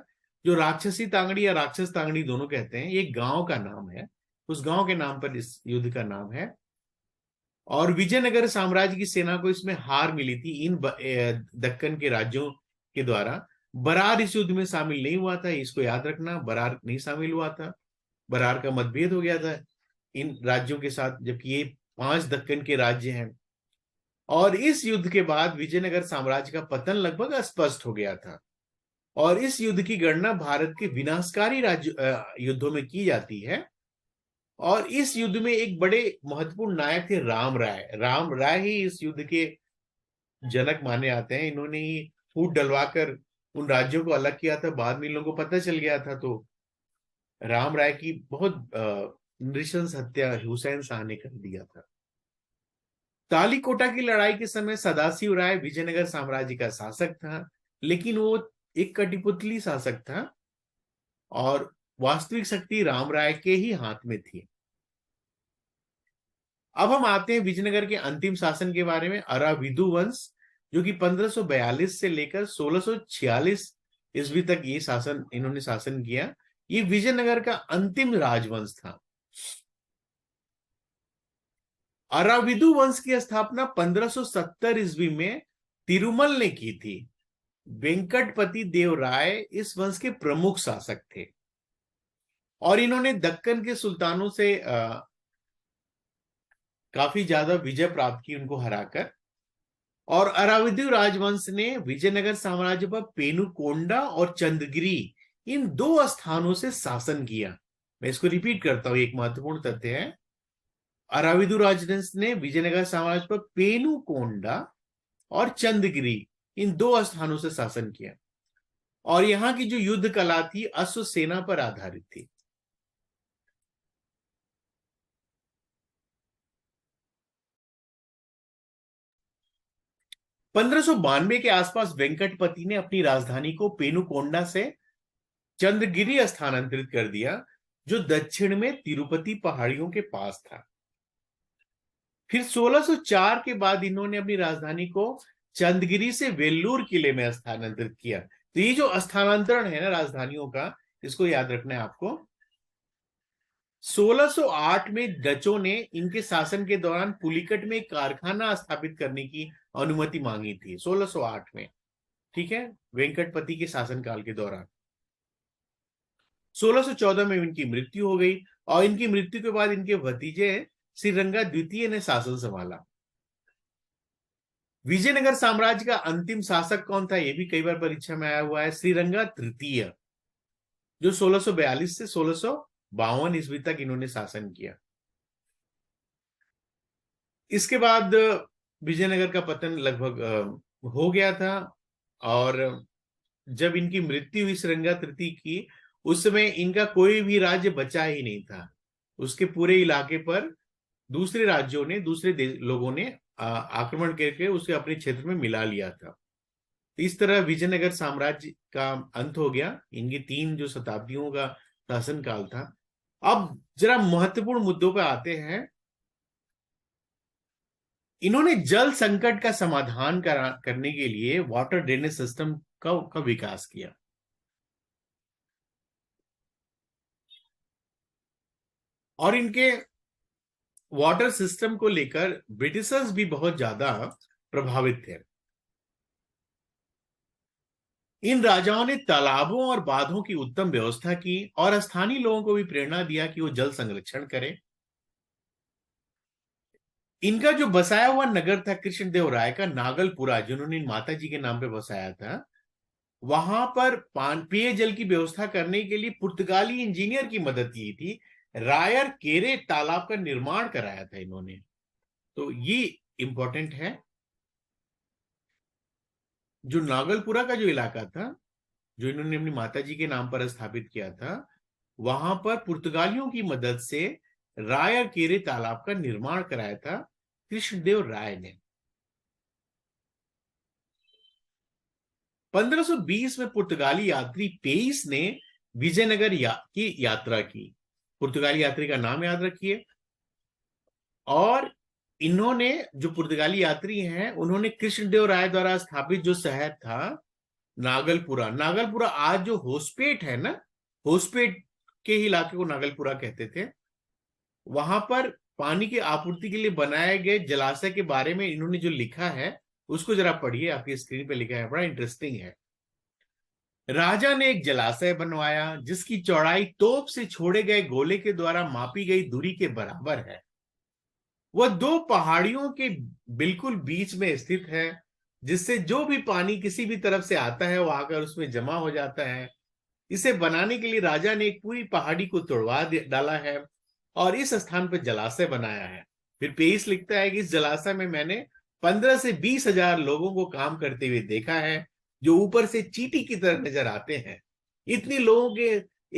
जो राक्षसी तांगड़ी या राक्षस तांगड़ी दोनों कहते हैं, ये गांव का नाम है, उस गांव के नाम पर इस युद्ध का नाम है। और विजयनगर साम्राज्य की सेना को इसमें हार मिली थी इन दक्कन के राज्यों के द्वारा। बरार इस युद्ध में शामिल नहीं हुआ था, इसको याद रखना, बरार नहीं शामिल हुआ था। बरार का मतभेद हो गया था इन राज्यों के साथ, जबकि ये 5 दक्कन के राज्य हैं। और इस युद्ध के बाद विजयनगर साम्राज्य का पतन लगभग स्पष्ट हो गया था। और इस युद्ध की गणना भारत के विनाशकारी राज्य युद्धों में की जाती है। और इस युद्ध में एक बड़े महत्वपूर्ण नायक थे राम राय। राम राय ही इस युद्ध के जनक माने आते हैं। इन्होंने ही फूट डलवाकर उन राज्यों को अलग किया था, बाद में इन लोगों को पता चल गया था। तो राम राय की बहुत नृशंस हत्या हुसैन शाह ने कर दिया था। तालीकोटा की लड़ाई के समय सदाशिव राय विजयनगर साम्राज्य का शासक था, लेकिन वो एक कठपुतली शासक था और वास्तविक शक्ति राम राय के ही हाथ में थी। अब हम आते हैं विजयनगर के अंतिम शासन के बारे में, अराविदु वंश, जो कि 1542 से लेकर 1646 ईस्वी तक ये शासन इन्होंने शासन किया। ये विजयनगर का अंतिम राजवंश था। अराविदु वंश की स्थापना 1570 ईस्वी में तिरुमल ने की थी। वेंकटपति देव राय इस वंश के प्रमुख शासक थे और इन्होंने दक्कन के सुल्तानों से काफी ज्यादा विजय प्राप्त की उनको हराकर। और अरावली राजवंश ने विजयनगर साम्राज्य पर पेनुकोंडा और चंद्रगिरी इन दो स्थानों से शासन किया। मैं इसको रिपीट करता हूं, एक महत्वपूर्ण तथ्य है। अराविदु राजवंश ने विजयनगर साम्राज्य पर पेनुकोंडा और चंद्रगिरी इन दो स्थानों से शासन किया और यहां की जो युद्ध कला थी अश्व सेना पर आधारित थी। (1592) के आसपास वेंकटपति ने अपनी राजधानी को पेनुकोंडा से चंद्रगिरी स्थानांतरित कर दिया, जो दक्षिण में तिरुपति पहाड़ियों के पास था। फिर 1604 के बाद इन्होंने अपनी राजधानी को चंद्रगिरी से वेल्लूर किले में स्थानांतरित किया। तो ये जो स्थानांतरण है ना राजधानियों का, इसको याद रखना है आपको। 1608 में डचों ने इनके शासन के दौरान पुलिकट में कारखाना स्थापित करने की अनुमति मांगी थी 1608 में, ठीक है, वेंकटपति के शासनकाल के दौरान। 1614 में इनकी मृत्यु हो गई और इनकी मृत्यु के बाद इनके भतीजे श्रीरंगा द्वितीय ने शासन संभाला। विजयनगर साम्राज्य का अंतिम शासक कौन था, यह भी कई बार परीक्षा में आया हुआ है। श्रीरंगा तृतीय, जो 1642 से 1652 ईस्वी तक इन्होंने शासन किया। इसके बाद विजयनगर का पतन लगभग हो गया था और जब इनकी मृत्यु हुई श्रीरंगा तृतीय की, उस समय इनका कोई भी राज्य बचा ही नहीं था। उसके पूरे इलाके पर दूसरे राज्यों ने, दूसरे लोगों ने आक्रमण करके उसे अपने क्षेत्र में मिला लिया था। इस तरह विजयनगर साम्राज्य का अंत हो गया। इनकी 3 जो शताब्दियों का शासनकाल था। अब जरा महत्वपूर्ण मुद्दों पर आते हैं। इन्होंने जल संकट का समाधान करने के लिए वाटर ड्रेनेज सिस्टम का विकास किया। और इनके वाटर सिस्टम को लेकर ब्रिटिशर्स भी बहुत ज्यादा प्रभावित थे। इन राजाओं ने तालाबों और बांधों की उत्तम व्यवस्था की और स्थानीय लोगों को भी प्रेरणा दिया कि वो जल संरक्षण करें। इनका जो बसाया हुआ नगर था कृष्णदेव राय का, नागलपुरा, जिन्होंने माता जी के नाम पे बसाया था, वहां पर पेयजल की व्यवस्था करने के लिए पुर्तगाली इंजीनियर की मदद की थी। रायर केरे तालाब का निर्माण कराया था इन्होंने। तो ये इंपॉर्टेंट है। जो नागलपुरा का जो इलाका था, जो इन्होंने अपनी माता जी के नाम पर स्थापित किया था, वहां पर पुर्तगालियों की मदद से रायर केरे तालाब का निर्माण कराया था कृष्णदेव राय ने। 1520 में पुर्तगाली यात्री पेइस ने विजयनगर की यात्रा की। पुर्तगाली यात्री का नाम याद रखिए। और इन्होंने, जो पुर्तगाली यात्री हैं, उन्होंने कृष्णदेव राय द्वारा स्थापित जो शहर था नागलपुरा, नागलपुरा आज जो होस्पेट है ना, होस्पेट के इलाके को नागलपुरा कहते थे, वहां पर पानी की आपूर्ति के लिए बनाए गए जलाशय के बारे में इन्होंने जो लिखा है उसको जरा पढ़िए। आपकी स्क्रीन पे लिखा है, बड़ा इंटरेस्टिंग है। राजा ने एक जलाशय बनवाया जिसकी चौड़ाई तोप से छोड़े गए गोले के द्वारा मापी गई दूरी के बराबर है। वह 2 पहाड़ियों के बिल्कुल बीच में स्थित है, जिससे जो भी पानी किसी भी तरफ से आता है वो आकर उसमें जमा हो जाता है। इसे बनाने के लिए राजा ने एक पूरी पहाड़ी को तोड़वा डाला है और इस स्थान पर जलाशय बनाया है। फिर पेइस लिखता है कि इस जलाशय में मैंने 15 से 20 हजार लोगों को काम करते हुए देखा है, जो ऊपर से चींटी की तरह नजर आते हैं। इतने लोगों के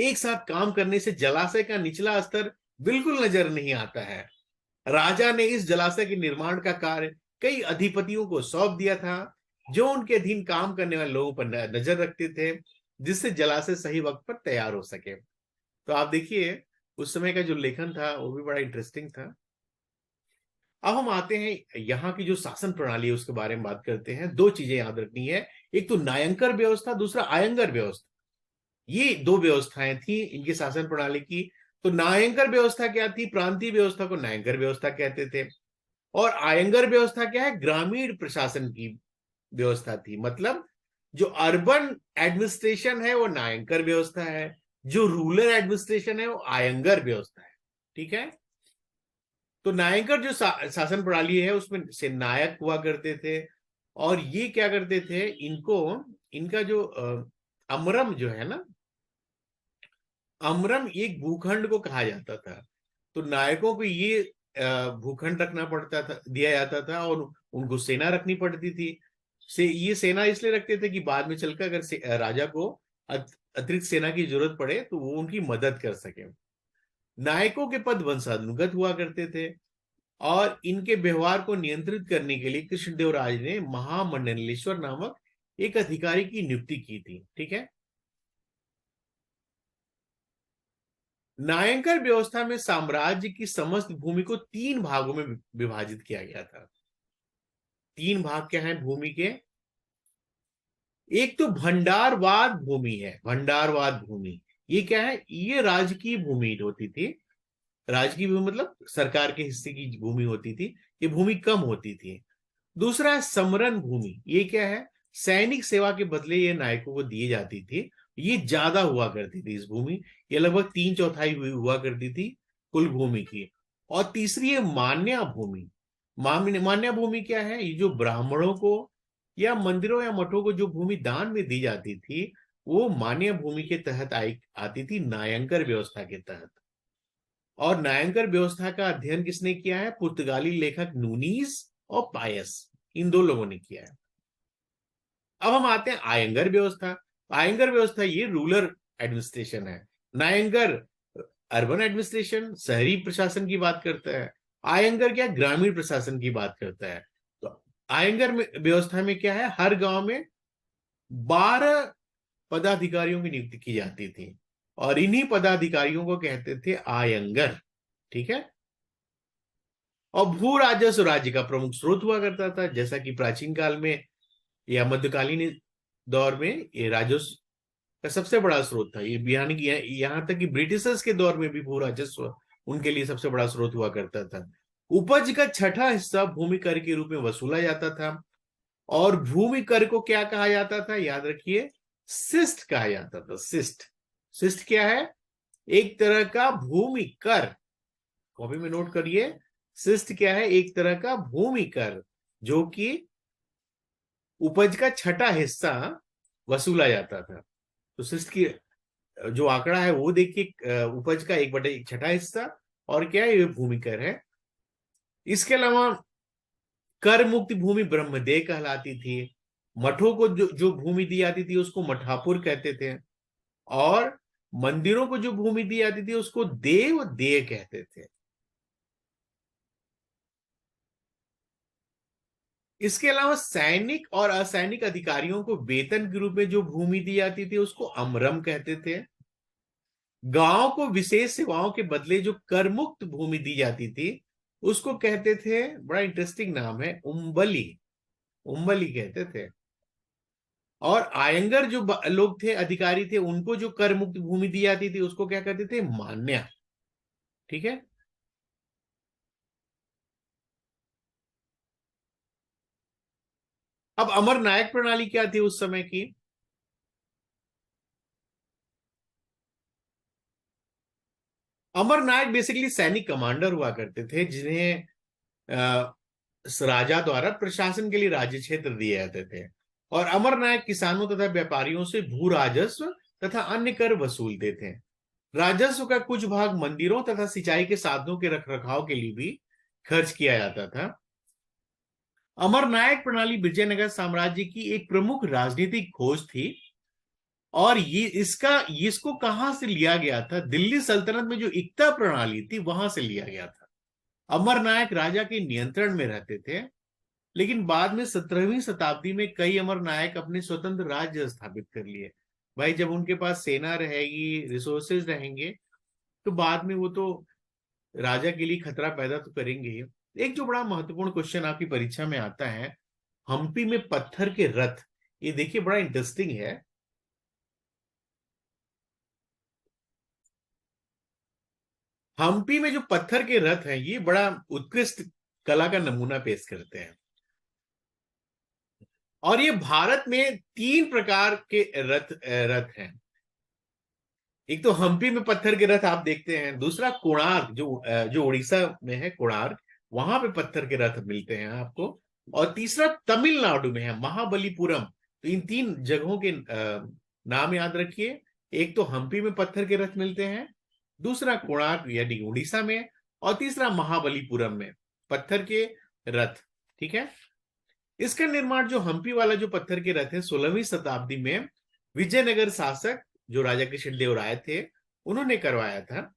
एक साथ काम करने से जलाशय का निचला स्तर बिल्कुल नजर नहीं आता है। राजा ने इस जलाशय के निर्माण का कार्य कई अधिपतियों को सौंप दिया था, जो उनके अधीन काम करने वाले लोगों पर नजर रखते थे, जिससे जलाशय सही वक्त पर तैयार हो सके। तो आप देखिए उस समय का जो लेखन था वो भी बड़ा इंटरेस्टिंग था। अब हम आते हैं यहाँ की जो शासन प्रणाली है उसके बारे में बात करते हैं। दो चीजें याद रखनी है, एक तो नायंकर व्यवस्था, दूसरा आयंगर व्यवस्था। ये दो व्यवस्थाएं थी इनकी शासन प्रणाली की। तो नायंकर व्यवस्था क्या थी? प्रांतीय व्यवस्था को नायंकर व्यवस्था कहते थे। और आयंगर व्यवस्था क्या है? ग्रामीण प्रशासन की व्यवस्था थी। मतलब जो अर्बन एडमिनिस्ट्रेशन है वो नायंकर व्यवस्था है, जो रूरल एडमिनिस्ट्रेशन है वो आयंगर व्यवस्था है। ठीक है। तो नायंगर जो शासन प्रणाली है उसमें से नायक हुआ करते थे, और ये क्या करते थे, इनको इनका जो अमरम जो है ना, अमरम एक भूखंड को कहा जाता था। तो नायकों को ये भूखंड रखना पड़ता था, दिया जाता था, और उनको सेना रखनी पड़ती थी। ये सेना इसलिए रखते थे कि बाद में चलकर अगर राजा को अतिरिक्त सेना की जरूरत पड़े तो वो उनकी मदद कर सके। नायकों के पद वंशानुगत हुआ करते थे, और इनके व्यवहार को नियंत्रित करने के लिए कृष्णदेवराय ने महामंडलेश्वर नामक एक अधिकारी की नियुक्ति की थी। ठीक है। नायंकर व्यवस्था में साम्राज्य की समस्त भूमि को तीन भागों में विभाजित किया गया था। तीन भाग क्या है भूमि के? एक तो भंडारवाद भूमि है। भंडारवाद भूमि ये क्या है? ये राजकीय भूमि होती थी। राजकीय भूमि मतलब सरकार के हिस्से की भूमि होती थी, ये भूमि कम होती थी। दूसरा है समरण भूमि। ये क्या है? सैनिक सेवा के बदले ये नायकों को दी जाती थी, ये ज्यादा हुआ करती थी इस भूमि। ये लगभग 3/4 हुआ करती थी कुल भूमि की। और तीसरी है मान्या भूमि। मान्या भूमि क्या है? ये जो ब्राह्मणों को या मंदिरों या मठों को जो भूमि दान में दी जाती थी, वो मान्य भूमि के तहत आती थी, नायंकर व्यवस्था के तहत। और नायंकर व्यवस्था का अध्ययन किसने किया है? पुर्तगाली लेखक नूनीज और पायस, इन दो लोगों ने किया है। अब हम आते हैं आयंगर व्यवस्था। आयंगर व्यवस्था ये रूरल एडमिनिस्ट्रेशन है। नायंगर अर्बन एडमिनिस्ट्रेशन, शहरी प्रशासन की बात करता है। आयंगर क्या? ग्रामीण प्रशासन की बात करता है। तो आयंगर में व्यवस्था में क्या है? हर गांव में 12 पदाधिकारियों की नियुक्ति की जाती थी, और इन्हीं पदाधिकारियों को कहते थे आयंगर। ठीक है। और भू राजस्व राज्य का प्रमुख स्रोत हुआ करता था, जैसा कि प्राचीन काल में या मध्यकालीन दौर में ये राजस्व का सबसे बड़ा स्रोत था। ये यानी कि यहाँ तक कि ब्रिटिशर्स के दौर में भी भू राजस्व उनके लिए सबसे बड़ा स्रोत हुआ करता था। उपज का छठा हिस्सा भूमि कर के रूप में वसूला जाता था। और भूमि कर को क्या कहा जाता था? याद रखिए, शिस्ट कहा जाता था। शिस्ट। शिस्ट क्या है? एक तरह का भूमि कर। कॉपी में नोट करिए, शिस्ट क्या है? एक तरह का भूमि कर, जो कि उपज का छठा हिस्सा वसूला जाता था। तो शिस्ट की जो आंकड़ा है वो देखिए, उपज का 1/6 हिस्सा, और क्या है? ये भूमि कर है। इसके अलावा कर मुक्त भूमि ब्रह्मदेह कहलाती थी। मठों को जो भूमि दी जाती थी उसको मठापुर कहते थे। और मंदिरों को जो भूमि दी जाती थी उसको देव देह कहते थे। इसके अलावा सैनिक और असैनिक अधिकारियों को वेतन के रूप में जो भूमि दी जाती थी उसको अमरम कहते थे। गांव को विशेष सेवाओं के बदले जो कर मुक्त भूमि दी जाती थी उसको कहते थे, बड़ा इंटरेस्टिंग नाम है, उम्बली। उम्बली कहते थे। और आयंगर जो लोग थे, अधिकारी थे, उनको जो कर मुक्त भूमि दी जाती थी उसको क्या कहते थे? मान्या। ठीक है। अब अमर नायक प्रणाली क्या थी उस समय की? अमर नायक बेसिकली सैनिक कमांडर हुआ करते थे, जिन्हें राजा द्वारा प्रशासन के लिए राज्य क्षेत्र दिए जाते थे। और अमर नायक किसानों तथा व्यापारियों से भू राजस्व तथा अन्य कर वसूलते थे। राजस्व का कुछ भाग मंदिरों तथा सिंचाई के साधनों के रखरखाव के लिए भी खर्च किया जाता था। अमर नायक प्रणाली विजयनगर साम्राज्य की एक प्रमुख राजनीतिक खोज थी। और ये इसको कहां से लिया गया था? दिल्ली सल्तनत में जो इक्ता प्रणाली थी वहां से लिया गया था। अमर नायक राजा के नियंत्रण में रहते थे, लेकिन बाद में 17वीं शताब्दी में कई अमर नायक अपने स्वतंत्र राज्य स्थापित कर लिए। भाई जब उनके पास सेना रहेगी, रिसोर्सेज रहेंगे, तो बाद में वो तो राजा के लिए खतरा पैदा तो करेंगे ही। एक जो बड़ा महत्वपूर्ण क्वेश्चन आपकी परीक्षा में आता है, हम्पी में पत्थर के रथ, ये देखिए बड़ा इंटरेस्टिंग है। हम्पी में जो पत्थर के रथ हैं, ये बड़ा उत्कृष्ट कला का नमूना पेश करते हैं। और ये भारत में 3 प्रकार के रथ हैं। एक तो हम्पी में पत्थर के रथ आप देखते हैं, दूसरा कोणार्क जो उड़ीसा में है, कोणार्क, वहां पे पत्थर के रथ मिलते हैं आपको। और तीसरा तमिलनाडु में है, महाबलीपुरम। तो इन 3 जगहों के नाम याद रखिए। एक तो हम्पी में पत्थर के रथ मिलते हैं, दूसरा कोणार्क यानी उड़ीसा में, और तीसरा महाबलीपुरम में पत्थर के रथ। ठीक है। इसका निर्माण, जो हम्पी वाला जो पत्थर के रथ है, 16वीं शताब्दी में विजयनगर शासक जो राजा कृष्णदेव राय थे, उन्होंने करवाया था।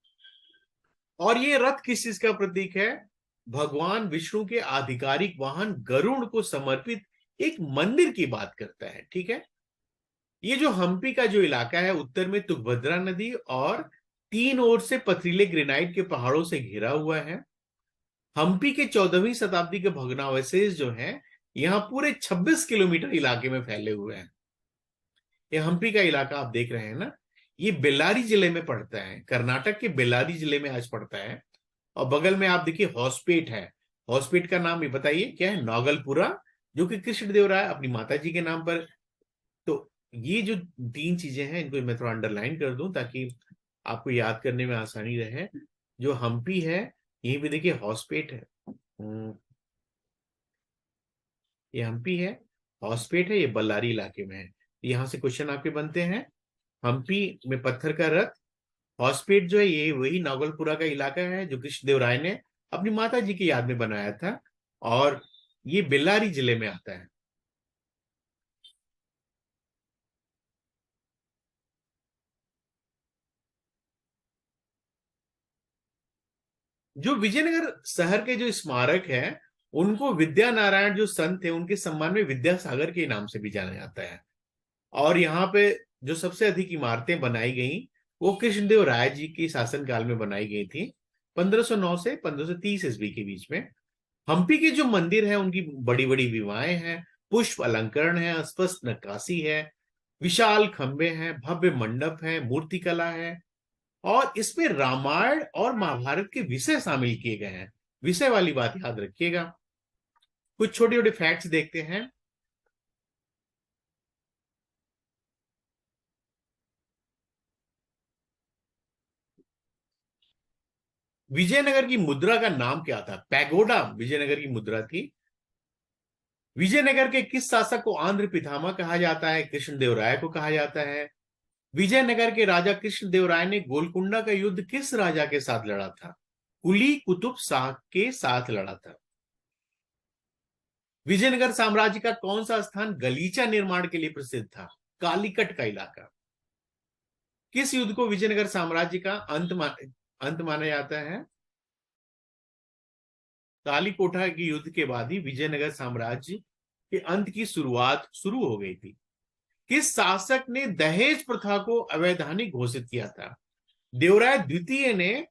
और ये रथ किस चीज का प्रतीक है? भगवान विष्णु के आधिकारिक वाहन गरुड़ को समर्पित एक मंदिर की बात करता है। ठीक है। ये जो हम्पी का जो इलाका है, उत्तर में तुंगभद्रा नदी और 3 ओर से पथरीले ग्रेनाइट के पहाड़ों से घिरा हुआ है। हम्पी के 14वीं शताब्दी के भग्नावशेष जो हैं, यहाँ पूरे 26 किलोमीटर इलाके में फैले हुए हैं। ये हम्पी का इलाका आप देख रहे हैं ना, ये बेल्लारी जिले में पड़ता है, कर्नाटक के बेल्लारी जिले में आज पड़ता है। और बगल में आप देखिए हॉस्पेट है। हॉस्पेट का नाम ये बताइए क्या है? नौगलपुरा, जो कि कृष्णदेव राय अपनी माता जी के नाम पर। तो ये जो 3 चीजें हैं, इनको मैं थोड़ा अंडरलाइन कर दूं ताकि आपको याद करने में आसानी रहे। जो हम्पी है, यहीं पे देखिए हॉस्पेट है। ये हम्पी है, हॉस्पेट है, ये बल्लारी इलाके में है। यहां से क्वेश्चन आपके बनते हैं। हम्पी में पत्थर का रथ, हॉस्पेट जो है ये वही नागलपुरा का इलाका है जो कृष्णदेव राय ने अपनी माता जी की याद में बनाया था, और ये बेल्लारी जिले में आता है। जो विजयनगर शहर के जो स्मारक है, उनको विद्या नारायण जो संत थे, उनके सम्मान में विद्यासागर के नाम से भी जाना जाता है। और यहाँ पे जो सबसे अधिक इमारतें बनाई गई, वो कृष्णदेव राय जी के शासनकाल में बनाई गई थी, 1509 से 1530 ईस्वी के बीच में। हम्पी के जो मंदिर है, उनकी बड़ी बड़ी विवाहें हैं, पुष्प अलंकरण है, स्पष्ट नक्काशी है, विशाल खंबे हैं, भव्य मंडप है, मूर्तिकला है। और इसमें रामायण और महाभारत के विषय शामिल किए गए हैं। विषय वाली बात याद रखिएगा। कुछ छोटे छोटे फैक्ट्स देखते हैं। विजयनगर की मुद्रा का नाम क्या था? पैगोडा विजयनगर की मुद्रा थी। विजयनगर के किस शासक को आंध्र पितामह कहा जाता है? कृष्णदेव राय को कहा जाता है। विजयनगर के राजा कृष्णदेव राय ने गोलकुंडा का युद्ध किस राजा के साथ लड़ा था? कुली कुतुब शाह के साथ लड़ा था। विजयनगर साम्राज्य का कौन सा स्थान गलीचा निर्माण के लिए प्रसिद्ध था? कालीकट का इलाका। किस युद्ध को विजयनगर साम्राज्य का अंत माना जाता है? कालीकोटा के युद्ध के बाद ही विजयनगर साम्राज्य के अंत की शुरुआत शुरू हो गई थी। किस शासक ने दहेज प्रथा को अवैधानिक घोषित किया था? देवराय द्वितीय ने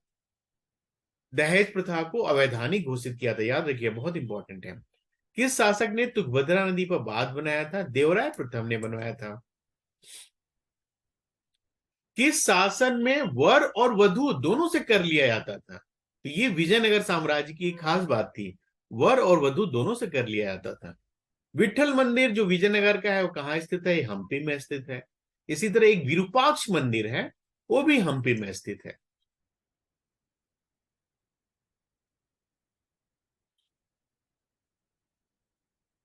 दहेज प्रथा को अवैधानिक घोषित किया था। याद रखिए, बहुत इंपॉर्टेंट है। किस शासक ने तुंगभद्रा नदी पर बांध बनाया था? देवराय प्रथम ने बनवाया था। किस शासन में वर और वधु दोनों से कर लिया जाता था? तो ये विजयनगर साम्राज्य की खास बात थी, वर और वधु दोनों से कर लिया जाता था। विठल मंदिर जो विजयनगर का है, वो कहाँ स्थित है? हम्पी में स्थित है। इसी तरह एक विरूपाक्ष मंदिर है, वो भी हम्पी में स्थित है।